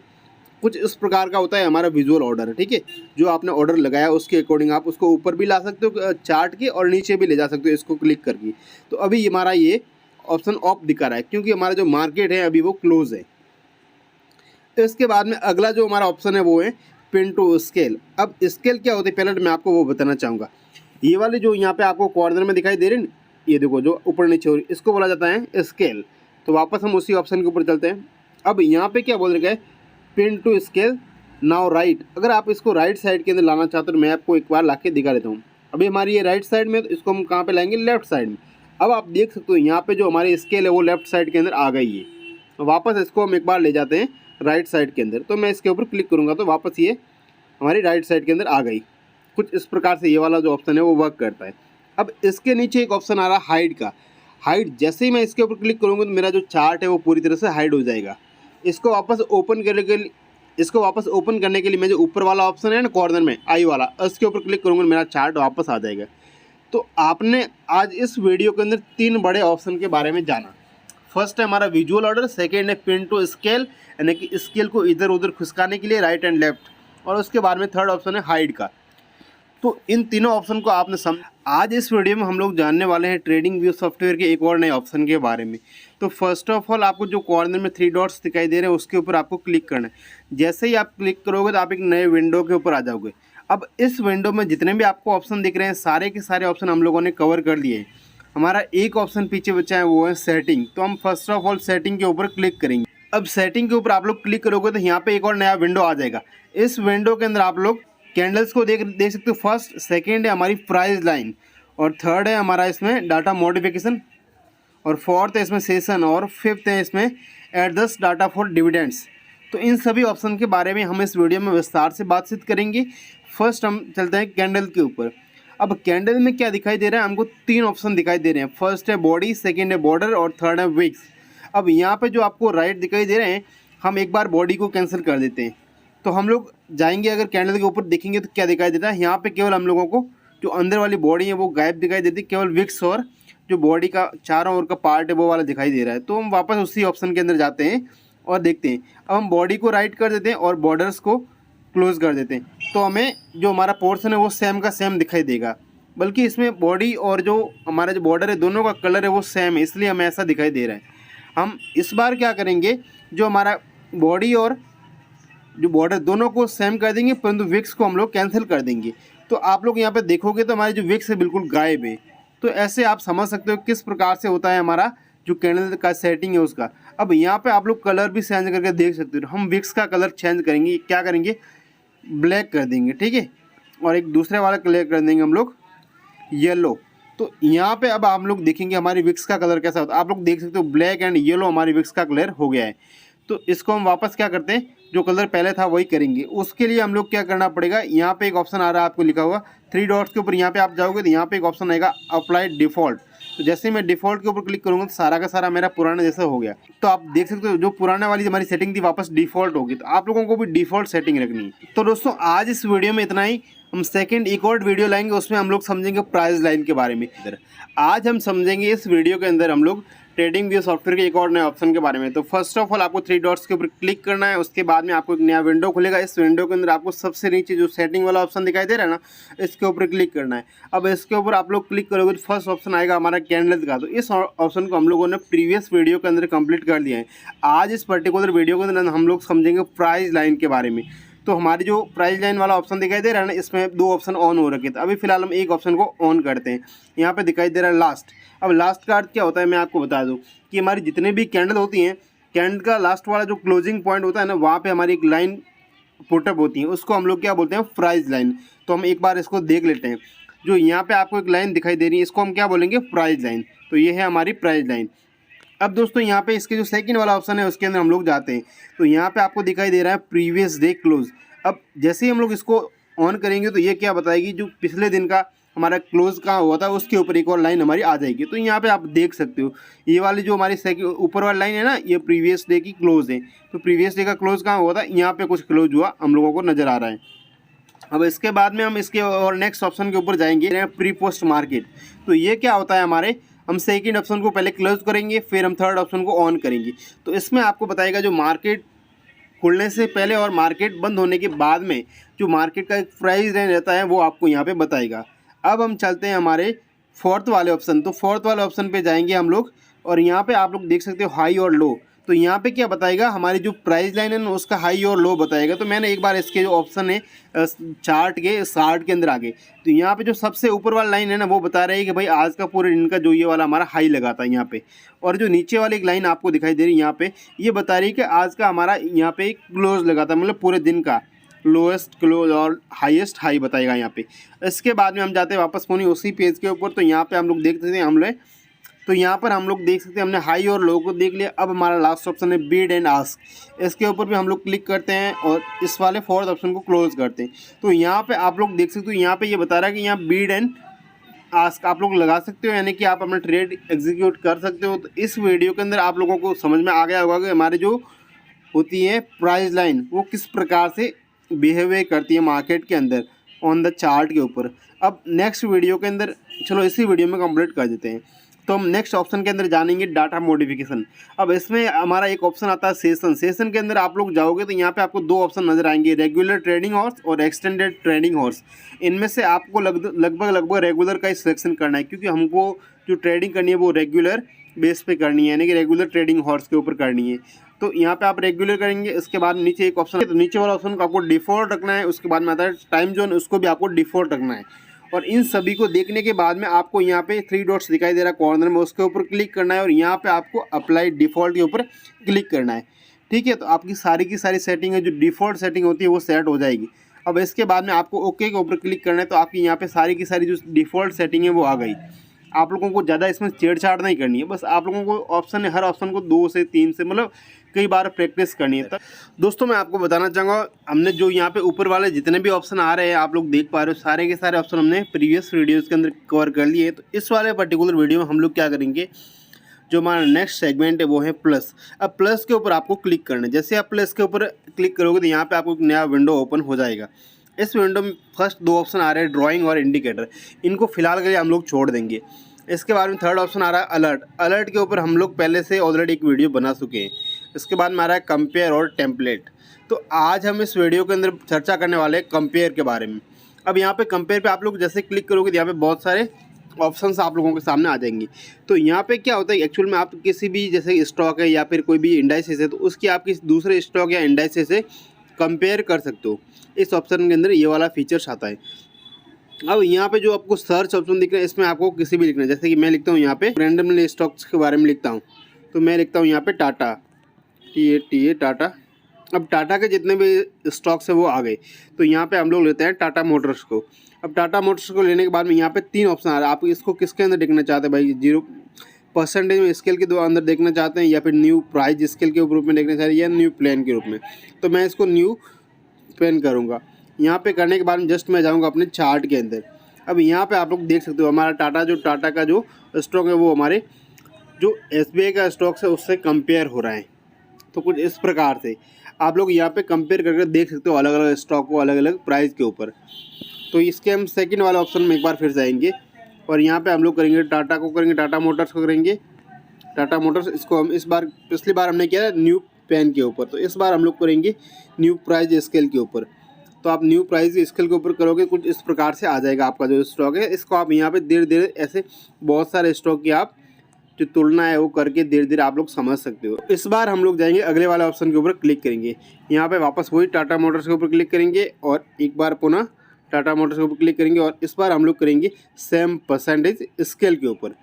कुछ इस प्रकार का होता है हमारा विजुअल ऑर्डर। ठीक है, जो आपने ऑर्डर लगाया उसके अकॉर्डिंग आप उसको ऊपर भी ला सकते हो चार्ट के और नीचे भी ले जा सकते हो इसको क्लिक करके। तो अभी हमारा ये ऑप्शन ऑफ दिखा रहा है क्योंकि हमारा जो मार्केट है अभी वो क्लोज है। तो इसके बाद में अगला जो हमारा ऑप्शन है वो है पिन टू स्केल। अब स्केल क्या होता है पहले मैं आपको वो बताना चाहूँगा। ये वाले जो यहाँ पे आपको कॉर्नर में दिखाई दे रहे हैं, ये देखो जो ऊपर नीचे हो रही, इसको बोला जाता है स्केल। तो वापस हम उसी ऑप्शन के ऊपर चलते हैं। अब यहाँ पे क्या बोल रहे हैं, pin to scale now right. अगर आप इसको राइट साइड के अंदर लाना चाहते हो तो मैं आपको एक बार ला के दिखा देता हूँ। अभी हमारी ये राइट साइड में, तो इसको हम कहाँ पे लाएंगे, लेफ्ट साइड में। अब आप देख सकते हो यहाँ पे जो हमारी स्केल है वो लेफ्ट साइड के अंदर आ गई है। वापस इसको हम एक बार ले जाते हैं राइट साइड के अंदर। तो मैं इसके ऊपर क्लिक करूँगा तो वापस ये हमारी राइट साइड के अंदर आ गई। कुछ इस प्रकार से ये वाला जो ऑप्शन है वो वर्क करता है। अब इसके नीचे एक ऑप्शन आ रहा है हाइड का। हाइड जैसे ही मैं इसके ऊपर क्लिक करूँगा तो मेरा जो चार्ट है वो पूरी तरह से हाइड हो जाएगा। इसको वापस ओपन करने के लिए मैं जो ऊपर वाला ऑप्शन है ना कॉर्नर में आई वाला, उसके ऊपर क्लिक करूँगा मेरा चार्ट वापस आ जाएगा। तो आपने आज इस वीडियो के अंदर 3 बड़े ऑप्शन के बारे में जाना। फर्स्ट है हमारा विजुअल ऑर्डर, सेकेंड है पिन टू स्केल यानी कि स्केल को इधर उधर खिसकाने के लिए राइट एंड लेफ्ट, और उसके बाद में थर्ड ऑप्शन है हाइड का। तो इन तीनों ऑप्शन को आपने आज इस वीडियो में हम लोग जानने वाले हैं ट्रेडिंग व्यू सॉफ्टवेयर के एक और नए ऑप्शन के बारे में। तो फर्स्ट ऑफ ऑल आपको जो कॉर्नर में 3 डॉट्स दिखाई दे रहे हैं उसके ऊपर आपको क्लिक करना है। जैसे ही आप क्लिक करोगे तो आप एक नए विंडो के ऊपर आ जाओगे। अब इस विंडो में जितने भी आपको ऑप्शन दिख रहे हैं सारे के सारे ऑप्शन हम लोगों ने कवर कर लिए हैं। हमारा एक ऑप्शन पीछे बचा है वो है सेटिंग। तो हम फर्स्ट ऑफ ऑल सेटिंग के ऊपर क्लिक करेंगे। अब सेटिंग के ऊपर आप लोग क्लिक करोगे तो यहाँ पे एक और नया विंडो आ जाएगा। इस विंडो के अंदर आप लोग कैंडल्स को देख सकते हो। फर्स्ट सेकंड है हमारी प्राइस लाइन, और थर्ड है हमारा इसमें डाटा मॉडिफिकेशन, और फोर्थ है इसमें सेशन, और फिफ्थ है इसमें एडजस्ट डाटा फॉर डिविडेंड्स। तो इन सभी ऑप्शन के बारे में हम इस वीडियो में विस्तार से बातचीत करेंगे। फर्स्ट हम चलते हैं कैंडल के ऊपर। अब कैंडल में क्या दिखाई दे रहा है, हमको 3 ऑप्शन दिखाई दे रहे हैं। फर्स्ट है बॉडी, सेकेंड है बॉर्डर और थर्ड है विक्स। अब यहाँ पे जो आपको राइट दिखाई दे रहे हैं, हम एक बार बॉडी को कैंसिल कर देते हैं। तो हम लोग जाएंगे, अगर कैंडल के ऊपर देखेंगे तो क्या दिखाई देता है, यहाँ पे केवल हम लोगों को जो अंदर वाली बॉडी है वो गायब दिखाई देती है, केवल विक्स और जो बॉडी का चारों ओर का पार्ट है वो वाला दिखाई दे रहा है। तो हम वापस उसी ऑप्शन के अंदर जाते हैं और देखते हैं। अब हम बॉडी को राइट कर देते हैं और बॉर्डर्स को क्लोज कर देते हैं, तो हमें जो हमारा पोर्शन है वो सेम का सेम दिखाई देगा। बल्कि इसमें बॉडी और जो हमारा जो बॉर्डर है दोनों का कलर है वो सेम है, इसलिए हमें ऐसा दिखाई दे रहा है। हम इस बार क्या करेंगे, जो हमारा बॉडी और जो बॉर्डर दोनों को सेम कर देंगे, परंतु विक्स को हम लोग कैंसिल कर देंगे। तो आप लोग यहाँ पे देखोगे तो हमारी जो विक्स है बिल्कुल गायब है। तो ऐसे आप समझ सकते हो किस प्रकार से होता है हमारा जो कैंडल का सेटिंग है उसका। अब यहाँ पे आप लोग कलर भी चेंज करके देख सकते हो। हम विक्स का कलर चेंज करेंगे, क्या करेंगे, ब्लैक कर देंगे, ठीक है, और एक दूसरे वाला कलर कर देंगे हम लोग येलो। तो यहाँ पे अब आप लोग देखेंगे हमारी विक्स का कलर कैसा होता है। आप लोग देख सकते हो ब्लैक एंड येलो हमारी विक्स का कलर हो गया है। तो इसको हम वापस क्या करते हैं, जो कलर पहले था वही करेंगे। उसके लिए हम लोग क्या करना पड़ेगा, यहाँ पे एक ऑप्शन आ रहा है आपको लिखा हुआ 3 डॉट्स के ऊपर, यहाँ पे आप जाओगे तो यहाँ पे एक ऑप्शन आएगा अप्लाई डिफ़ॉल्ट। तो जैसे मैं डिफ़ॉल्ट के ऊपर क्लिक करूँगा तो सारा का सारा मेरा पुराना जैसा हो गया। तो आप देख सकते हो जो पुराने वाली हमारी सेटिंग थी वापस डिफ़ॉल्ट होगी। तो आप लोगों को भी डिफ़ॉल्ट सेटिंग रखनी है। तो दोस्तों आज इस वीडियो में इतना ही। हम सेकंड एक और वीडियो लाएंगे, उसमें हम लोग समझेंगे प्राइस लाइन के बारे में। आज हम समझेंगे इस वीडियो के अंदर हम लोग ट्रेडिंग व्यू सॉफ्टवेयर के एक और नए ऑप्शन के बारे में। तो फर्स्ट ऑफ ऑल आपको 3 डॉट्स के ऊपर क्लिक करना है। उसके बाद में आपको एक नया विंडो खुलेगा। इस विंडो के अंदर आपको सबसे नीचे जो सेटिंग वाला ऑप्शन दिखाई दे रहा है ना, इसके ऊपर क्लिक करना है। अब इसके ऊपर आप लोग क्लिक करोगे तो फर्स्ट ऑप्शन आएगा हमारा कैंडल का। तो इस ऑप्शन को हम लोगों ने प्रीवियस वीडियो के अंदर कंप्लीट कर दिया है। आज इस पर्टिकुलर वीडियो के अंदर हम लोग समझेंगे प्राइस लाइन के बारे में। तो हमारी जो प्राइस लाइन वाला ऑप्शन दिखाई दे रहा है ना, इसमें 2 ऑप्शन ऑन हो रखे थे। अभी फिलहाल हम एक ऑप्शन को ऑन करते हैं। यहाँ पे दिखाई दे रहा है लास्ट। अब लास्ट का अर्थ क्या होता है मैं आपको बता दूं कि हमारी जितने भी कैंडल होती हैं, कैंडल का लास्ट वाला जो क्लोजिंग पॉइंट होता है ना, वहाँ पे हमारी एक लाइन पुटअप होती है, उसको हम लोग क्या बोलते हैं, प्राइस लाइन। तो हम एक बार इसको देख लेते हैं। जो यहाँ पे आपको एक लाइन दिखाई दे रही है, इसको हम क्या बोलेंगे, प्राइस लाइन। तो ये है हमारी प्राइस लाइन। अब दोस्तों यहाँ पे इसके जो सेकंड वाला ऑप्शन है उसके अंदर हम लोग जाते हैं। तो यहाँ पे आपको दिखाई दे रहा है प्रीवियस डे क्लोज। अब जैसे ही हम लोग इसको ऑन करेंगे तो ये क्या बताएगी, जो पिछले दिन का हमारा क्लोज कहाँ हुआ था उसके ऊपर एक और लाइन हमारी आ जाएगी। तो यहाँ पे आप देख सकते हो ये वाली जो हमारी ऊपर वाली लाइन है ना, ये प्रीवियस डे की क्लोज है। तो प्रीवियस डे का क्लोज कहाँ हुआ था, यहाँ पे कुछ क्लोज हुआ हम लोगों को नज़र आ रहा है। अब इसके बाद में हम इसके और नेक्स्ट ऑप्शन के ऊपर जाएंगे, प्री पोस्ट मार्केट। तो ये क्या होता है हमारे, हम सेकंड ऑप्शन को पहले क्लोज करेंगे, फिर हम थर्ड ऑप्शन को ऑन करेंगे। तो इसमें आपको बताएगा जो मार्केट खुलने से पहले और मार्केट बंद होने के बाद में जो मार्केट का एक प्राइस रेंज रहता है वो आपको यहाँ पे बताएगा। अब हम चलते हैं हमारे फोर्थ वाले ऑप्शन। तो फोर्थ वाले ऑप्शन पे जाएंगे हम लोग, और यहाँ पे आप लोग देख सकते हो हाई और लो। तो यहाँ पे क्या बताएगा, हमारी जो प्राइस लाइन है ना उसका हाई और लो बताएगा। तो मैंने एक बार इसके जो ऑप्शन है चार्ट के अंदर आ गए। तो यहाँ पे जो सबसे ऊपर वाला लाइन है ना वो बता रही है कि भाई आज का पूरे दिन का जो ये वाला हमारा हाई लगा था यहाँ पे, और जो नीचे वाली एक लाइन आपको दिखाई दे रही है यहाँ पे, ये बता रही है कि आज का हमारा यहाँ पे एक क्लोज लगा था, मतलब पूरे दिन का लोएस्ट क्लोज और हाईएस्ट हाई बताएगा यहाँ पे। इसके बाद में हम जाते हैं वापस पुनी उसी पेज के ऊपर। तो यहाँ पे हम लोग देख सकते हैं तो यहाँ पर हम लोग देख सकते हैं हमने हाई और लो को देख लिया। अब हमारा लास्ट ऑप्शन है बीड एंड आस्क। इसके ऊपर भी हम लोग क्लिक करते हैं और इस वाले फोर्थ ऑप्शन को क्लोज करते हैं। तो यहाँ पे आप लोग देख सकते हो यहाँ पे ये बता रहा है कि यहाँ बीड एंड आस्क आप लोग लगा सकते हो, यानी कि आप अपना ट्रेड एग्जीक्यूट कर सकते हो। तो इस वीडियो के अंदर आप लोगों को समझ में आ गया होगा कि हमारे जो होती है प्राइस लाइन वो किस प्रकार से बिहेव करती है मार्केट के अंदर ऑन द चार्ट के ऊपर। अब नेक्स्ट वीडियो के अंदर चलो इसी वीडियो में कंप्लीट कर देते हैं। तो हम नेक्स्ट ऑप्शन के अंदर जानेंगे डाटा मॉडिफिकेशन। अब इसमें हमारा एक ऑप्शन आता है सेशन के अंदर आप लोग जाओगे तो यहाँ पे आपको 2 ऑप्शन नजर आएंगे, रेगुलर ट्रेडिंग हॉर्स और एक्सटेंडेड ट्रेडिंग हॉर्स। इनमें से आपको लगभग रेगुलर का ही सिलेक्शन करना है, क्योंकि हमको जो ट्रेडिंग करनी है वो रेगुलर बेस पे करनी है, यानी कि रेगुलर ट्रेडिंग हॉर्स के ऊपर करनी है। तो यहाँ पे आप रेगुलर करेंगे। इसके बाद नीचे एक ऑप्शन है, तो नीचे वाला ऑप्शन को आपको डिफॉल्ट रखना है। उसके बाद में आता है टाइम जोन, उसको भी आपको डिफॉल्ट रखना है। और इन सभी को देखने के बाद में आपको यहाँ पे 3 डॉट्स दिखाई दे रहा है कॉर्नर में, उसके ऊपर क्लिक करना है और यहाँ पे आपको अप्लाई डिफ़ॉल्ट के ऊपर क्लिक करना है। ठीक है, तो आपकी सारी की सारी सेटिंग है जो डिफ़ॉल्ट सेटिंग होती है वो सेट हो जाएगी। अब इसके बाद में आपको ओके के ऊपर क्लिक करना है, तो आपकी यहाँ पे सारी की सारी जो डिफ़ॉल्ट सेटिंग है वो आ गई। आप लोगों को ज़्यादा इसमें छेड़छाड़ नहीं करनी है, बस आप लोगों को ऑप्शन है, हर ऑप्शन को 2 से 3 से मतलब कई बार प्रैक्टिस करनी है। तब दोस्तों मैं आपको बताना चाहूँगा, हमने जो यहाँ पे ऊपर वाले जितने भी ऑप्शन आ रहे हैं आप लोग देख पा रहे हो, सारे के सारे ऑप्शन हमने प्रीवियस वीडियोज़ के अंदर कवर कर लिए। तो इस वाले पर्टिकुलर वीडियो में हम लोग क्या करेंगे, जो हमारा नेक्स्ट सेगमेंट है वो है प्लस। अब प्लस के ऊपर आपको क्लिक करना है। जैसे आप प्लस के ऊपर क्लिक करोगे तो यहाँ पे आपको एक नया विंडो ओपन हो जाएगा। इस विंडो में फर्स्ट 2 ऑप्शन आ रहे हैं, ड्राइंग और इंडिकेटर, इनको फिलहाल के लिए हम लोग छोड़ देंगे। इसके बाद में थर्ड ऑप्शन आ रहा है अलर्ट। अलर्ट के ऊपर हम लोग पहले से ऑलरेडी एक वीडियो बना चुके हैं। इसके बाद में आ रहा है कंपेयर और टेम्पलेट। तो आज हम इस वीडियो के अंदर चर्चा करने वाले हैं कंपेयर के बारे में। अब यहाँ पे कंपेयर पे आप लोग जैसे क्लिक करोगे तो यहाँ पे बहुत सारे ऑप्शंस आप लोगों के सामने आ जाएंगी। तो यहाँ पे क्या होता है, एक्चुअल में आप किसी भी जैसे स्टॉक है या फिर कोई भी इंडाइसेस है तो उसकी आप किसी दूसरे स्टॉक या इंडाइसेस से कंपेयर कर सकते हो। इस ऑप्शन के अंदर ये वाला फीचर्स आता है। अब यहाँ पे जो आपको सर्च ऑप्शन दिख रहा है, इसमें आपको किसी भी लिखना है। जैसे कि मैं लिखता हूँ यहाँ पे रैंडमली स्टॉक्स के बारे में लिखता हूँ, तो मैं लिखता हूँ यहाँ पे टाटा, TA टाटा। अब टाटा के जितने भी स्टॉक्स है वो आ गए। तो यहाँ पे हम लोग लेते हैं टाटा मोटर्स को। अब टाटा मोटर्स को लेने के बाद में यहाँ पे 3 ऑप्शन आ रहा है। आप इसको किसके अंदर देखना चाहते हैं भाई, 0% में स्केल के अंदर देखना चाहते हैं या फिर न्यू प्राइस स्केल के रूप में देखना चाहते हैं या न्यू प्लान के रूप में। तो मैं इसको न्यू प्लान करूँगा। यहाँ पे करने के बाद में जस्ट मैं जाऊँगा अपने चार्ट के अंदर। अब यहाँ पे आप लोग देख सकते हो हमारा टाटा का जो स्टॉक है वो हमारे जो SBI का स्टॉक्स है उससे कंपेयर हो रहा है। तो कुछ इस प्रकार से आप लोग यहाँ पे कंपेयर करके देख सकते हो अलग अलग स्टॉक को अलग अलग प्राइस के ऊपर। तो इसके हम सेकंड वाला ऑप्शन में एक बार फिर जाएंगे और यहाँ पे हम लोग करेंगे टाटा को, करेंगे टाटा मोटर्स को, करेंगे टाटा मोटर्स। इसको हम इस बार, पिछली बार हमने किया न्यू पेन के ऊपर, तो इस बार हम लोग करेंगे न्यू प्राइस स्केल के ऊपर। तो आप न्यू प्राइस स्केल के ऊपर करोगे कुछ इस प्रकार से आ जाएगा आपका जो स्टॉक है। इसको आप यहाँ पे धीरे धीरे ऐसे बहुत सारे स्टॉक की आप जो तुलना है वो करके धीरे धीरे आप लोग समझ सकते हो। इस बार हम लोग जाएंगे अगले वाले ऑप्शन के ऊपर क्लिक करेंगे। यहाँ पे वापस वही टाटा मोटर्स के ऊपर क्लिक करेंगे और एक बार पुनः टाटा मोटर्स के ऊपर क्लिक करेंगे और इस बार हम लोग करेंगे सेम परसेंटेज स्केल के ऊपर।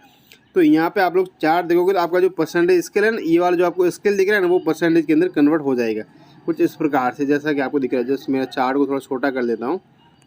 तो यहाँ पे आप लोग चार्ट देखोगे तो आपका जो परसेंटेज स्केल है ना, ये वाला जो आपको स्केल दिख रहा है ना, वो परसेंटेज के अंदर कन्वर्ट हो जाएगा कुछ इस प्रकार से, जैसा कि आपको दिख रहा है। जस्ट मेरा चार्ट को थोड़ा छोटा कर देता हूँ।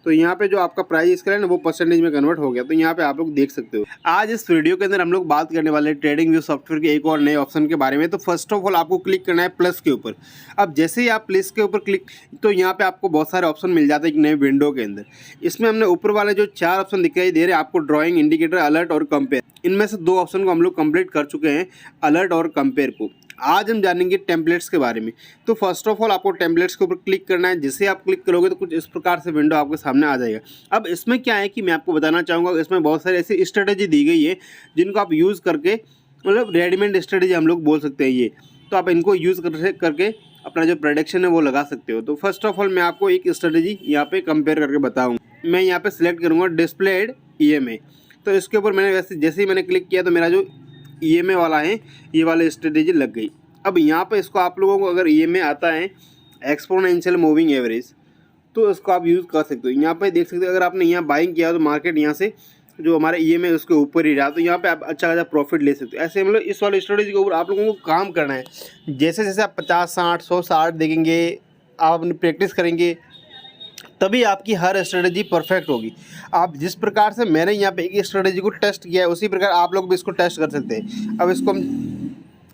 तो यहाँ पे जो आपका प्राइस स्केल है ना वो परसेंटेज में कन्वर्ट हो गया। तो यहाँ पे आप लोग देख सकते हो। आज इस वीडियो के अंदर हम लोग बात करने वाले हैं ट्रेडिंग व्यू सॉफ्टवेयर के एक और नए ऑप्शन के बारे में। तो फर्स्ट ऑफ ऑल आपको क्लिक करना है प्लस के ऊपर। अब जैसे ही आप प्लस के ऊपर क्लिक, तो यहाँ पे आपको बहुत सारे ऑप्शन मिल जाते हैं एक नए विंडो के अंदर। इसमें हमने ऊपर वाले जो 4 ऑप्शन दिखाई दे रहे हैं आपको, ड्राइंग, इंडिकेटर, अलर्ट और कंपेयर, इनमें से 2 ऑप्शन को हम लोग कंप्लीट कर चुके हैं, अलर्ट और कंपेयर को। आज हम जानेंगे टेम्पलेट्स के बारे में। तो फर्स्ट ऑफ ऑल आपको टेम्पलेट्स के ऊपर क्लिक करना है। जिसे आप क्लिक करोगे तो कुछ इस प्रकार से विंडो आपके सामने आ जाएगा। अब इसमें क्या है कि मैं आपको बताना चाहूँगा, इसमें बहुत सारी ऐसी स्ट्रेटेजी दी गई है जिनको आप यूज़ करके, मतलब रेडीमेड स्ट्रेटेजी हम लोग बोल सकते हैं ये। तो आप इनको यूज़ करके अपना जो प्रेडिक्शन है वो लगा सकते हो। तो फर्स्ट ऑफ ऑल मैं आपको एक स्ट्रेटेजी यहाँ पे कंपेयर करके बताऊँगा। मैं यहाँ पे सिलेक्ट करूँगा डिस्प्लेड EMA। तो इसके ऊपर मैंने जैसे ही मैंने क्लिक किया तो मेरा जो EMA वाला है ये वाला स्ट्रेटेजी लग गई। अब यहाँ पे इसको आप लोगों को अगर EMA आता है एक्सपोनेंशियल मूविंग एवरेज, तो इसको आप यूज़ कर सकते हो। यहाँ पे देख सकते हो अगर आपने यहाँ बाइंग किया तो मार्केट यहाँ से जो हमारा EMA है उसके ऊपर ही रहा, तो यहाँ पे आप अच्छा खासा प्रॉफिट ले सकते हो। ऐसे मतलब इस वाले स्ट्रेटेजी के ऊपर आप लोगों को काम करना है। जैसे जैसे आप 50, 60, 100, 60 देखेंगे, आप अपनी प्रैक्टिस करेंगे, तभी आपकी हर स्ट्रेटेजी परफेक्ट होगी। आप जिस प्रकार से मैंने यहाँ पे एक स्ट्रेटेजी को टेस्ट किया है उसी प्रकार आप लोग भी इसको टेस्ट कर सकते हैं। अब इसको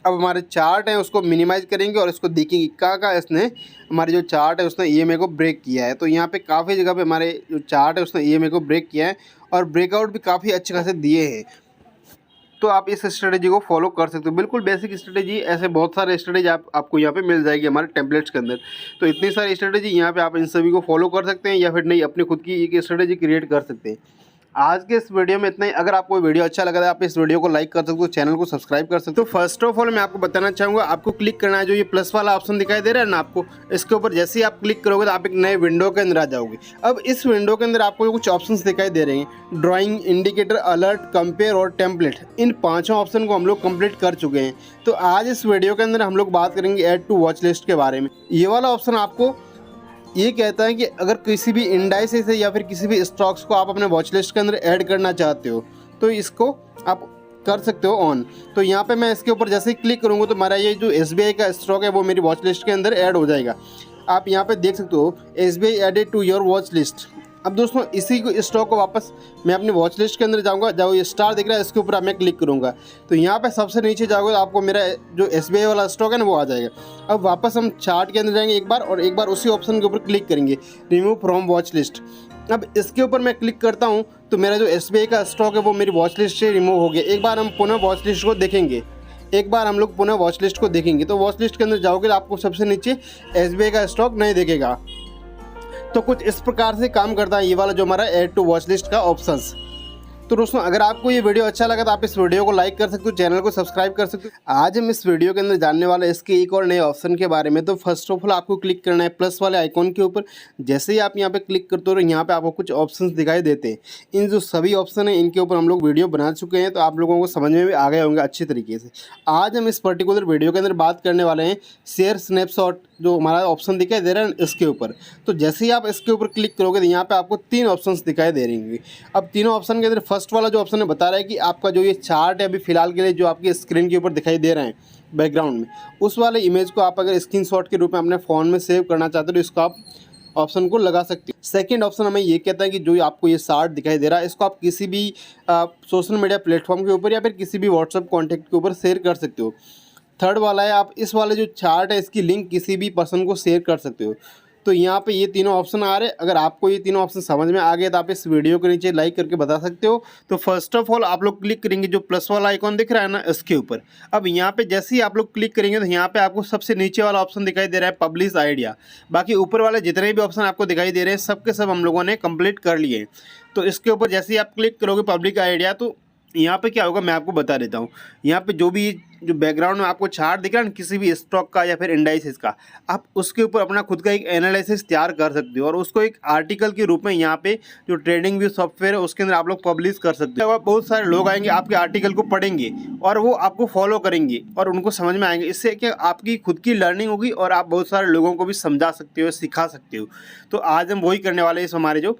अब हमारे चार्ट है उसको मिनिमाइज़ करेंगे और इसको देखेंगे कहाँ इसने हमारे जो चार्ट है उसने EMA को ब्रेक किया है। तो यहाँ पे काफ़ी जगह पे हमारे जो चार्ट है उसने EMA को ब्रेक किया है और ब्रेकआउट भी काफ़ी अच्छे खासे दिए हैं। तो आप इस स्ट्रेटेजी को फॉलो कर सकते हो। बिल्कुल बेसिक स्ट्रेटेजी, ऐसे बहुत सारे स्ट्रेटेजी आपको यहाँ पे मिल जाएगी हमारे टेम्पलेट्स के अंदर। तो इतनी सारी स्ट्रेटेजी यहाँ पे आप इन सभी को फॉलो कर सकते हैं या फिर नहीं अपनी खुद की एक स्ट्रेटेजी क्रिएट कर सकते हैं। आज के इस वीडियो में इतना ही। अगर आपको वीडियो अच्छा लगा तो आप इस वीडियो को लाइक कर सकते हो, चैनल को सब्सक्राइब कर सकते हो। तो फर्स्ट ऑफ ऑल मैं आपको बताना चाहूँगा, आपको क्लिक करना है जो ये प्लस वाला ऑप्शन दिखाई दे रहा है ना आपको, इसके ऊपर जैसे ही आप क्लिक करोगे तो आप एक नए विंडो के अंदर आ जाओगे। अब इस विंडो के अंदर आपको कुछ ऑप्शंस दिखाई दे रहे हैं, ड्राइंग, इंडिकेटर, अलर्ट, कंपेयर और टेम्पलेट। इन 5 ऑप्शन को हम लोग कंप्लीट कर चुके हैं। तो आज इस वीडियो के अंदर हम लोग बात करेंगे ऐड टू वॉच लिस्ट के बारे में। ये वाला ऑप्शन आपको ये कहता है कि अगर किसी भी इंडाइसेस है या फिर किसी भी स्टॉक्स को आप अपने वॉच लिस्ट के अंदर ऐड करना चाहते हो तो इसको आप कर सकते हो ऑन। तो यहाँ पे मैं इसके ऊपर जैसे ही क्लिक करूँगा तो हमारा ये जो SBI का स्टॉक है वो मेरी वॉच लिस्ट के अंदर ऐड हो जाएगा। आप यहाँ पे देख सकते हो SBI added to your watch list. अब दोस्तों इसी को स्टॉक को वापस मैं अपनी वॉच लिस्ट के अंदर जाऊंगा, जो ये स्टार दिख रहा है इसके ऊपर मैं क्लिक करूंगा तो यहाँ पे सबसे नीचे जाओगे तो आपको मेरा जो SBI वाला स्टॉक है ना वो आ जाएगा। अब वापस हम चार्ट के अंदर जाएंगे एक बार और एक बार उसी ऑप्शन के ऊपर क्लिक करेंगे, रिमूव फ्रॉम वॉच लिस्ट। अब इसके ऊपर मैं क्लिक करता हूँ तो मेरा जो SBI का स्टॉक है वो मेरी वॉच लिस्ट से रिमूव हो गया। एक बार हम पुनः वॉच लिस्ट को देखेंगे, एक बार हम लोग पुनः वॉच लिस्ट को देखेंगे तो वॉच लिस्ट के अंदर जाओगे तो आपको सबसे नीचे SBI का स्टॉक नहीं दिखेगा। तो कुछ इस प्रकार से काम करता है ये वाला जो हमारा ऐड टू वॉच लिस्ट का ऑप्शंस। तो दोस्तों अगर आपको ये वीडियो अच्छा लगा तो आप इस वीडियो को लाइक कर सकते हो, चैनल को सब्सक्राइब कर सकते हो। आज हम इस वीडियो के अंदर जानने वाले इसके एक और नए ऑप्शन के बारे में। तो फर्स्ट ऑफ ऑल आपको क्लिक करना है प्लस वाले आइकॉन के ऊपर। जैसे ही आप यहाँ पे क्लिक करते हो यहाँ पे आपको कुछ ऑप्शंस दिखाई देते हैं। इन जो सभी ऑप्शन हैं इनके ऊपर हम लोग वीडियो बना चुके हैं, तो आप लोगों को समझ में भी आ गए होंगे अच्छी तरीके से। आज हम इस पर्टिकुलर वीडियो के अंदर बात करने वाले हैं शेयर स्नैपशॉट जो हमारा ऑप्शन दिखाई दे रहा है इसके ऊपर। तो जैसे ही आप इसके ऊपर क्लिक करोगे तो यहाँ पे आपको 3 ऑप्शंस दिखाई दे रहेंगे। अब तीनों ऑप्शन के अंदर फर्स्ट वाला जो ऑप्शन है बता रहा है कि आपका जो ये चार्ट है अभी फिलहाल के लिए जो आपकी स्क्रीन के ऊपर दिखाई दे रहे हैं बैकग्राउंड में, उस वाले इमेज को आप अगर स्क्रीनशॉट के रूप में अपने फ़ोन में सेव करना चाहते हो तो इसको आप ऑप्शन को लगा सकते हो। सेकंड ऑप्शन हमें ये कहता है कि जो आपको ये चार्ट दिखाई दे रहा है इसको आप किसी भी सोशल मीडिया प्लेटफॉर्म के ऊपर या फिर किसी भी व्हाट्सएप कॉन्टैक्ट के ऊपर शेयर कर सकते हो। थर्ड वाला है आप इस वाले जो चार्ट है इसकी लिंक किसी भी पर्सन को शेयर कर सकते हो। तो यहाँ पे ये तीनों ऑप्शन आ रहे हैं। अगर आपको ये तीनों ऑप्शन समझ में आ गए तो आप इस वीडियो के नीचे लाइक करके बता सकते हो। तो फर्स्ट ऑफ ऑल आप लोग क्लिक करेंगे जो प्लस वाला आइकॉन दिख रहा है ना इसके ऊपर। अब यहाँ पे जैसे ही आप लोग क्लिक करेंगे तो यहाँ पे आपको सबसे नीचे वाला ऑप्शन दिखाई दे रहा है पब्लिश आइडिया। बाकी ऊपर वाले जितने भी ऑप्शन आपको दिखाई दे रहे हैं सब के सब हम लोगों ने कंप्लीट कर लिए हैं। तो इसके ऊपर जैसे ही आप क्लिक करोगे पब्लिक आइडिया तो यहाँ पे क्या होगा मैं आपको बता देता हूँ। यहाँ पे जो भी जो बैकग्राउंड में आपको चार्ट दिख रहा है ना किसी भी स्टॉक का या फिर इंडाइसेस का, आप उसके ऊपर अपना खुद का एक एनालिसिस तैयार कर सकते हो और उसको एक आर्टिकल के रूप में यहाँ पे जो ट्रेडिंग व्यू सॉफ्टवेयर है उसके अंदर आप लोग पब्लिश कर सकते हो। बहुत सारे लोग आएंगे आपके आर्टिकल को पढ़ेंगे और वो आपको फॉलो करेंगे और उनको समझ में आएंगे। इससे क्या आपकी खुद की लर्निंग होगी और आप बहुत सारे लोगों को भी समझा सकते हो, सिखा सकते हो। तो आज हम वही करने वाले हैं इस हमारे जो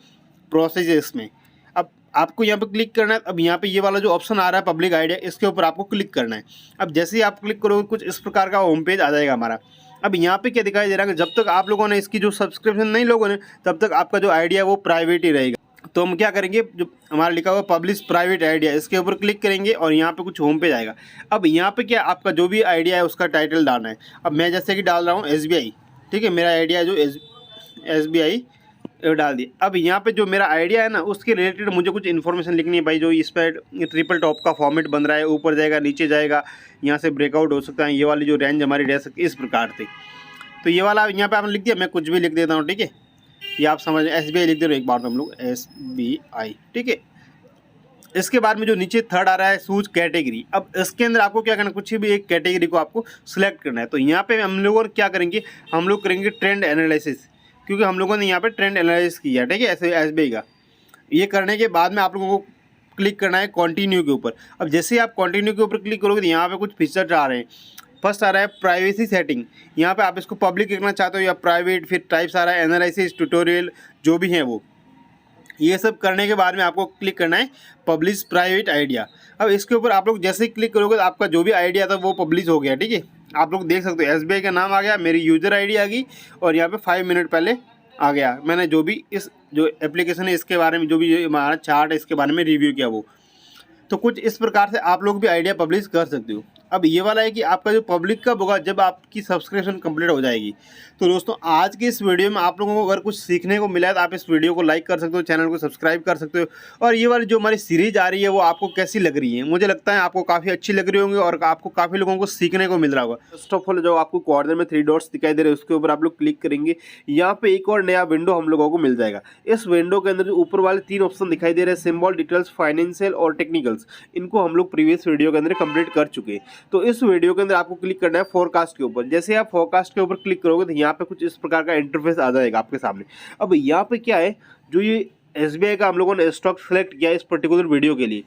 प्रोसेस है इसमें। अब आपको यहाँ पे क्लिक करना है। अब यहाँ पे ये वाला जो ऑप्शन आ रहा है पब्लिक आइडिया इसके ऊपर आपको क्लिक करना है। अब जैसे ही आप क्लिक करोगे कुछ इस प्रकार का होम पेज आ जाएगा हमारा। अब यहाँ पे क्या दिखाई दे रहा है जब तक आप लोगों ने इसकी जो सब्सक्रिप्शन नहीं लोगों ने तब तक आपका जो आइडिया वो प्राइवेट ही रहेगा। तो हम क्या करेंगे जो हमारा लिखा हुआ पब्लिश प्राइवेट आइडिया इसके ऊपर क्लिक करेंगे और यहाँ पे कुछ होम पेज आएगा। अब यहाँ पे क्या आपका जो भी आइडिया है उसका टाइटल डालना है। अब मैं जैसे कि डाल रहा हूँ SBI, ठीक है, मेरा आइडिया जो SBI डाल दिया। अब यहाँ पे जो मेरा आइडिया है ना उसके रिलेटेड मुझे कुछ इन्फॉर्मेशन लिखनी है भाई। जो इस पर ट्रिपल टॉप का फॉर्मेट बन रहा है, ऊपर जाएगा नीचे जाएगा, यहाँ से ब्रेकआउट हो सकता है, ये वाली जो रेंज हमारी रह सकती है इस प्रकार से। तो ये वाला यहाँ पे आपने लिख दिया, मैं कुछ भी लिख देता हूँ, ठीक है। ये आप समझ SBI लिख दे रहे हो एक बार तो हम लोग SBI, ठीक है। इसके बाद में जो नीचे थर्ड आ रहा है सूज कैटेगरी। अब इसके अंदर आपको क्या करना है, कुछ भी एक कैटेगरी को आपको सिलेक्ट करना है। तो यहाँ पे हम लोग क्या करेंगे, हम लोग करेंगे ट्रेंड एनालिसिस, क्योंकि हम लोगों ने यहाँ पे ट्रेंड एनालिसिस किया, ठीक है, ऐसे SBI का। ये करने के बाद में आप लोगों को क्लिक करना है कंटिन्यू के ऊपर। अब जैसे ही आप कंटिन्यू के ऊपर क्लिक करोगे तो यहाँ पे कुछ फीचर्स आ रहे हैं। फर्स्ट आ रहा है प्राइवेसी सेटिंग, यहाँ पे आप इसको पब्लिक रखना चाहते हो या प्राइवेट, फिर टाइप्स आ रहा है एनालिसिस, ट्यूटोरियल जो भी हैं वो। ये सब करने के बाद में आपको क्लिक करना है पब्लिश प्राइवेट आइडिया। अब इसके ऊपर आप लोग जैसे ही क्लिक करोगे तो आपका जो भी आइडिया था वो पब्लिश हो गया, ठीक है। आप लोग देख सकते हो SBI का नाम आ गया, मेरी यूज़र ID आ गई और यहाँ पे 5 मिनट पहले आ गया मैंने जो भी इस जो एप्लीकेशन है इसके बारे में जो भी हमारा चार्ट है इसके बारे में रिव्यू किया वो। तो कुछ इस प्रकार से आप लोग भी आइडिया पब्लिश कर सकते हो। अब ये वाला है कि आपका जो पब्लिक कब होगा, जब आपकी सब्सक्रिप्शन कंप्लीट हो जाएगी। तो दोस्तों आज की इस वीडियो में आप लोगों को अगर कुछ सीखने को मिला है तो आप इस वीडियो को लाइक कर सकते हो, चैनल को सब्सक्राइब कर सकते हो। और ये वाली जो हमारी सीरीज आ रही है वो आपको कैसी लग रही है, मुझे लगता है आपको काफ़ी अच्छी लग रही होंगी और आपको काफ़ी लोगों को सीखने को मिल रहा होगा। फर्स्ट ऑफ ऑल जो आपको कॉर्नर में 3 डॉट्स दिखाई दे रहे हैं उसके ऊपर आप लोग क्लिक करेंगे, यहाँ पे एक और नया विंडो हम लोगों को मिल जाएगा। इस विंडो के अंदर जो ऊपर वाले 3 ऑप्शन दिखाई दे रहे हैं, सिंबल, डिटेल्स, फाइनेंशियल और टेक्निकल्स, इनको हम लोग प्रीवियस वीडियो के अंदर कंप्लीट कर चुके हैं। तो इस वीडियो के अंदर आपको क्लिक करना है फोरकास्ट के ऊपर। जैसे आप फोरकास्ट के ऊपर क्लिक करोगे तो यहाँ पे कुछ इस प्रकार का इंटरफेस आ जाएगा आपके सामने। अब यहाँ पे क्या है, जो ये SBI का हम लोगों ने स्टॉक सेलेक्ट किया इस पर्टिकुलर वीडियो के लिए,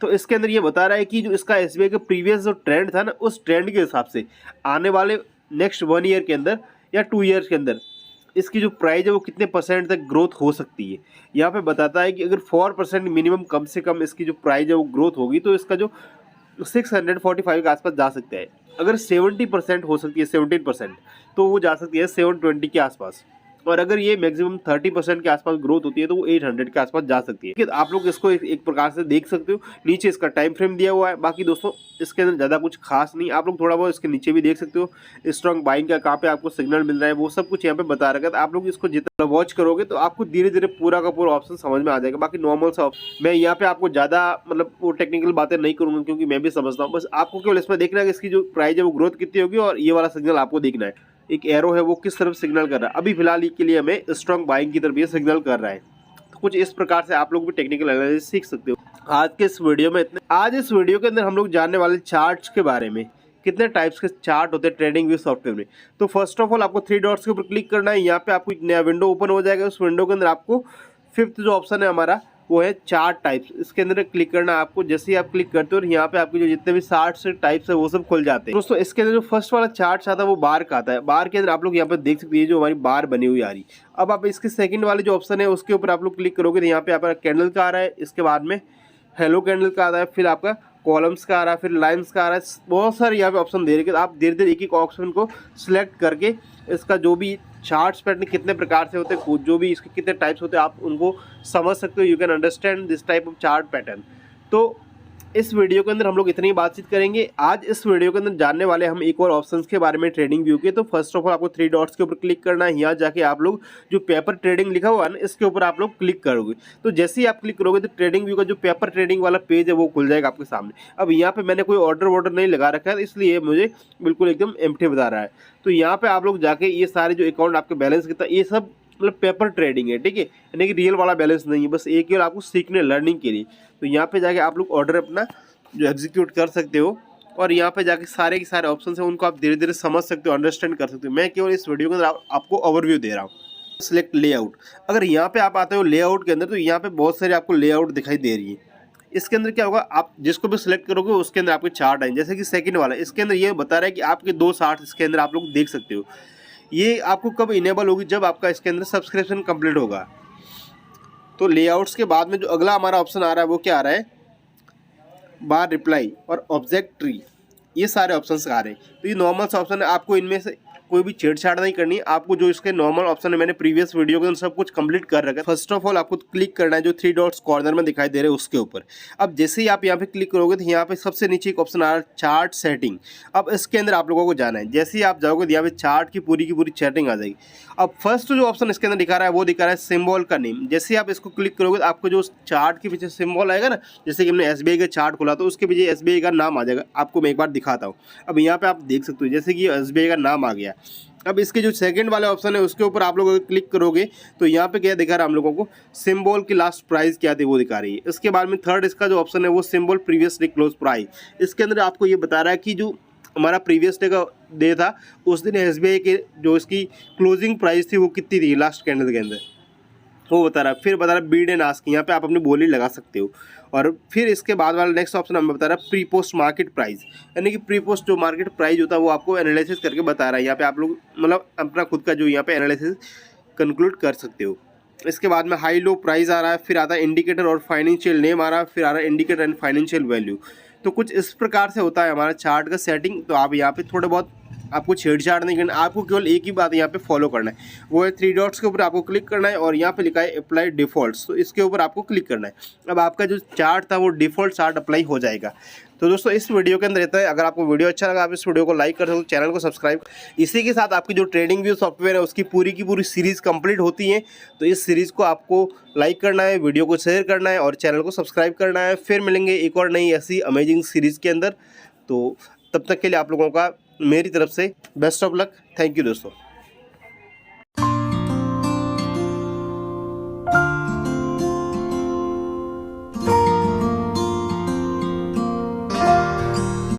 तो इसके अंदर ये बता रहा है कि जो इसका SBI का प्रीवियस जो ट्रेंड था ना उस ट्रेंड के हिसाब से आने वाले नेक्स्ट 1 ईयर के अंदर या 2 ईयर्स के अंदर इसकी जो प्राइस है वो कितने % तक ग्रोथ हो सकती है। यहाँ पे बताता है कि अगर 4% मिनिमम कम से कम इसकी जो प्राइस है वो ग्रोथ होगी तो इसका जो 645 के आसपास जा सकता है। अगर 70% हो सकती है, 17%, तो वो जा सकती है 720 के आसपास। और अगर ये मैक्सिमम 30% के आसपास ग्रोथ होती है तो वो 800 के आसपास जा सकती है। आप लोग इसको एक प्रकार से देख सकते हो। नीचे इसका टाइम फ्रेम दिया हुआ है। बाकी दोस्तों इसके अंदर ज़्यादा कुछ खास नहीं, आप लोग थोड़ा बहुत इसके नीचे भी देख सकते हो स्ट्रॉन्ग बाइंग का कहाँ पे आपको सिग्नल मिल रहा है वो सब कुछ यहाँ पे बता रखा है। तो आप लोग इसको जितना वॉच करोगे तो आपको धीरे धीरे पूरा का पूरा ऑप्शन समझ में आ जाएगा। बाकी नॉर्मल सा मैं यहाँ पे आपको ज़्यादा मतलब वो टेक्निकल बातें नहीं करूँगा क्योंकि मैं भी समझता हूँ। बस आपको केवल इसमें देखना है कि इसकी जो प्राइस है वो ग्रोथ कितनी होगी और ये वाला सिग्नल आपको देखना है, एक एरो है वो किस तरफ सिग्नल कर रहा है। अभी फिलहाल के लिए हमें स्ट्रॉन्ग बाइंग की तरफ ये सिग्नल कर रहा है। तो कुछ इस प्रकार से आप लोग भी टेक्निकल एनालिसिस सीख सकते हो। आज के इस वीडियो में आज इस वीडियो के अंदर हम लोग जानने वाले चार्ट्स के बारे में, कितने टाइप्स के चार्ट होते हैं ट्रेडिंग व्यू सॉफ्टवेयर में। तो फर्स्ट ऑफ ऑल आपको 3 डॉट्स के ऊपर क्लिक करना है। यहाँ पे आपको एक नया विंडो ओपन हो जाएगा। उस विंडो के अंदर आपको 5th जो ऑप्शन है हमारा वो है चार्ट टाइप्स। इसके अंदर क्लिक करना है आपको। जैसे ही आप क्लिक करते हो और यहाँ पे आपके जो जितने भी 60 से टाइप्स है वो सब खुल जाते हैं। दोस्तों इसके अंदर जो फर्स्ट वाला चार्ट आता है वो बार का आता है। बार के अंदर आप लोग यहाँ पे देख सकते हैं जो हमारी बार बनी हुई आ रही। अब आप इसके सेकंड वाले जो ऑप्शन है उसके ऊपर आप लोग क्लिक करोगे तो यहाँ पे आपका कैंडल का आ रहा है, इसके बाद में हेलो कैंडल का आ रहा है, फिर आपका कॉलम्स का आ रहा है, फिर लाइन्स का आ रहा है। बहुत सारे यहाँ पे ऑप्शन दे रहे हैं। आप धीरे धीरे एक एक ऑप्शन को सिलेक्ट करके इसका जो भी चार्ट्स पैटर्न कितने प्रकार से होते हैं, जो भी इसके कितने टाइप्स होते हैं आप उनको समझ सकते हो। You can understand this type of chart pattern. तो इस वीडियो के अंदर हम लोग इतनी बातचीत करेंगे। आज इस वीडियो के अंदर जानने वाले हम एक और ऑप्शंस के बारे में ट्रेडिंग व्यू के। तो फर्स्ट ऑफ ऑल आपको 3 डॉट्स के ऊपर क्लिक करना है। यहाँ जाके आप लोग जो पेपर ट्रेडिंग लिखा हुआ है ना इसके ऊपर आप लोग क्लिक करोगे। तो जैसे ही आप क्लिक करोगे तो ट्रेडिंग व्यू का जो पेपर ट्रेडिंग वाला पेज है वो खुल जाएगा आपके सामने। अब यहाँ पे मैंने कोई ऑर्डर नहीं लगा रखा है इसलिए मुझे बिल्कुल एकदम एम्प्टी बता रहा है। तो यहाँ पे आप लोग जाके ये सारे जो अकाउंट आपके बैलेंस कितना ये सब मतलब पेपर ट्रेडिंग है, ठीक है, यानी कि रियल वाला बैलेंस नहीं है, बस एक ही आपको सीखने लर्निंग के लिए। तो यहाँ पे जाके आप लोग ऑर्डर अपना जो एग्जीक्यूट कर सकते हो और यहाँ पे जाके सारे के सारे ऑप्शन हैं उनको आप धीरे धीरे समझ सकते हो, अंडरस्टैंड कर सकते हो। मैं केवल इस वीडियो के अंदर आपको ओवरव्यू दे रहा हूँ। सिलेक्ट लेआउट, अगर यहाँ पे आप आते हो लेआउट के अंदर तो यहाँ पे बहुत सारे आपको लेआउट दिखाई दे रही है। इसके अंदर क्या होगा, आप जिसको भी सिलेक्ट करोगे उसके अंदर आपके चार्ट आए। जैसे कि सेकंड वाला इसके अंदर ये बता रहा है कि आपके 2 चार्ट इसके अंदर आप लोग देख सकते हो। ये आपको कब इनेबल होगी, जब आपका इसके अंदर सब्सक्रिप्शन कंप्लीट होगा। तो लेआउट्स के बाद में जो अगला हमारा ऑप्शन आ रहा है वो क्या आ रहा है, बार रिप्लाई और ऑब्जेक्ट ट्री, ये सारे ऑप्शंस आ रहे हैं। तो ये नॉर्मल सा ऑप्शन है, आपको इनमें से कोई भी छेड़छाड़ नहीं करनी है। आपको जो इसके नॉर्मल ऑप्शन है मैंने प्रीवियस वीडियो के अंदर सब कुछ कंप्लीट कर रखा है। फर्स्ट ऑफ ऑल आपको क्लिक करना है जो 3 डॉट्स कॉर्नर में दिखाई दे रहे हैं उसके ऊपर। अब जैसे ही आप यहाँ पे क्लिक करोगे तो यहाँ पे सबसे नीचे एक ऑप्शन आ रहा है चार्ट सेटिंग। अब इसके अंदर आप लोगों को जाना है। जैसे ही आप जाओगे तो यहाँ पे चार्ट की पूरी सेटिंग आ जाएगी। अब फर्स्ट जो ऑप्शन इसके अंदर दिखा रहा है वो दिखा रहा है सिंबल का नेम। जैसे ही आप इसको क्लिक करोगे तो आपको जो चार्ट के पीछे सिंबल आएगा ना, जैसे कि हमने SBI का चार्ट खोला तो उसके पीछे SBI का नाम आ जाएगा। आपको मैं एक बार दिखाता हूँ। अब यहाँ पे आप देख सकते हो जैसे कि SBI का नाम आ गया। अब इसके जो सेकंड वाले ऑप्शन है उसके ऊपर आप लोग अगर क्लिक करोगे तो यहाँ पे क्या दिखा रहा है हम लोगों को, सिंबल की लास्ट प्राइस क्या थी वो दिखा रही है। इसके बाद में थर्ड इसका जो ऑप्शन है वो सिंबल प्रीवियसली क्लोज प्राइस। इसके अंदर आपको ये बता रहा है कि जो हमारा प्रीवियस डे का डे था उस दिन SBI के जो इसकी क्लोजिंग प्राइस थी वो कितनी थी लास्ट कैंडल के अंदर, वो बता रहा है। फिर बता रहा है बीड एंड आस्क, यहाँ पे आप अपनी बोली लगा सकते हो। और फिर इसके बाद वाला नेक्स्ट ऑप्शन हमें बता रहा है प्री पोस्ट मार्केट प्राइस, यानी कि प्री पोस्ट जो मार्केट प्राइस होता है वो आपको एनालिसिस करके बता रहा है। यहाँ पे आप लोग मतलब अपना खुद का जो यहाँ पे एनालिसिस कंक्लूड कर सकते हो। इसके बाद में हाई लो प्राइस आ रहा है, फिर आता है इंडिकेटर और फाइनेंशियल नेम आ रहा है, फिर आ रहा है इंडिकेटर एंड फाइनेंशियल वैल्यू। तो कुछ इस प्रकार से होता है हमारा चार्ट का सेटिंग। तो आप यहाँ पे थोड़े बहुत आपको छेड़छाड़ नहीं करना, आपको केवल एक ही बात यहाँ पे फॉलो करना है, वो है 3 डॉट्स के ऊपर आपको क्लिक करना है और यहाँ पे लिखा है अप्लाई डिफ़ॉल्ट्स। तो इसके ऊपर आपको क्लिक करना है। अब आपका जो चार्ट था वो डिफ़ॉल्ट चार्ट अप्लाई हो जाएगा। तो दोस्तों इस वीडियो के अंदर रहता है। अगर आपको वीडियो अच्छा लगा आप इस वीडियो को लाइक कर सकते हो, चैनल को सब्सक्राइब। इसी के साथ आपकी जो ट्रेडिंग व्यू सॉफ्टवेयर है उसकी पूरी की पूरी सीरीज़ कंप्लीट होती है। तो इस सीरीज़ को आपको लाइक करना है, वीडियो को शेयर करना है और चैनल को सब्सक्राइब करना है। फिर मिलेंगे एक और नई ऐसी अमेजिंग सीरीज़ के अंदर। तो तब तक के लिए आप लोगों का मेरी तरफ से best of luck. Thank you दोस्तों।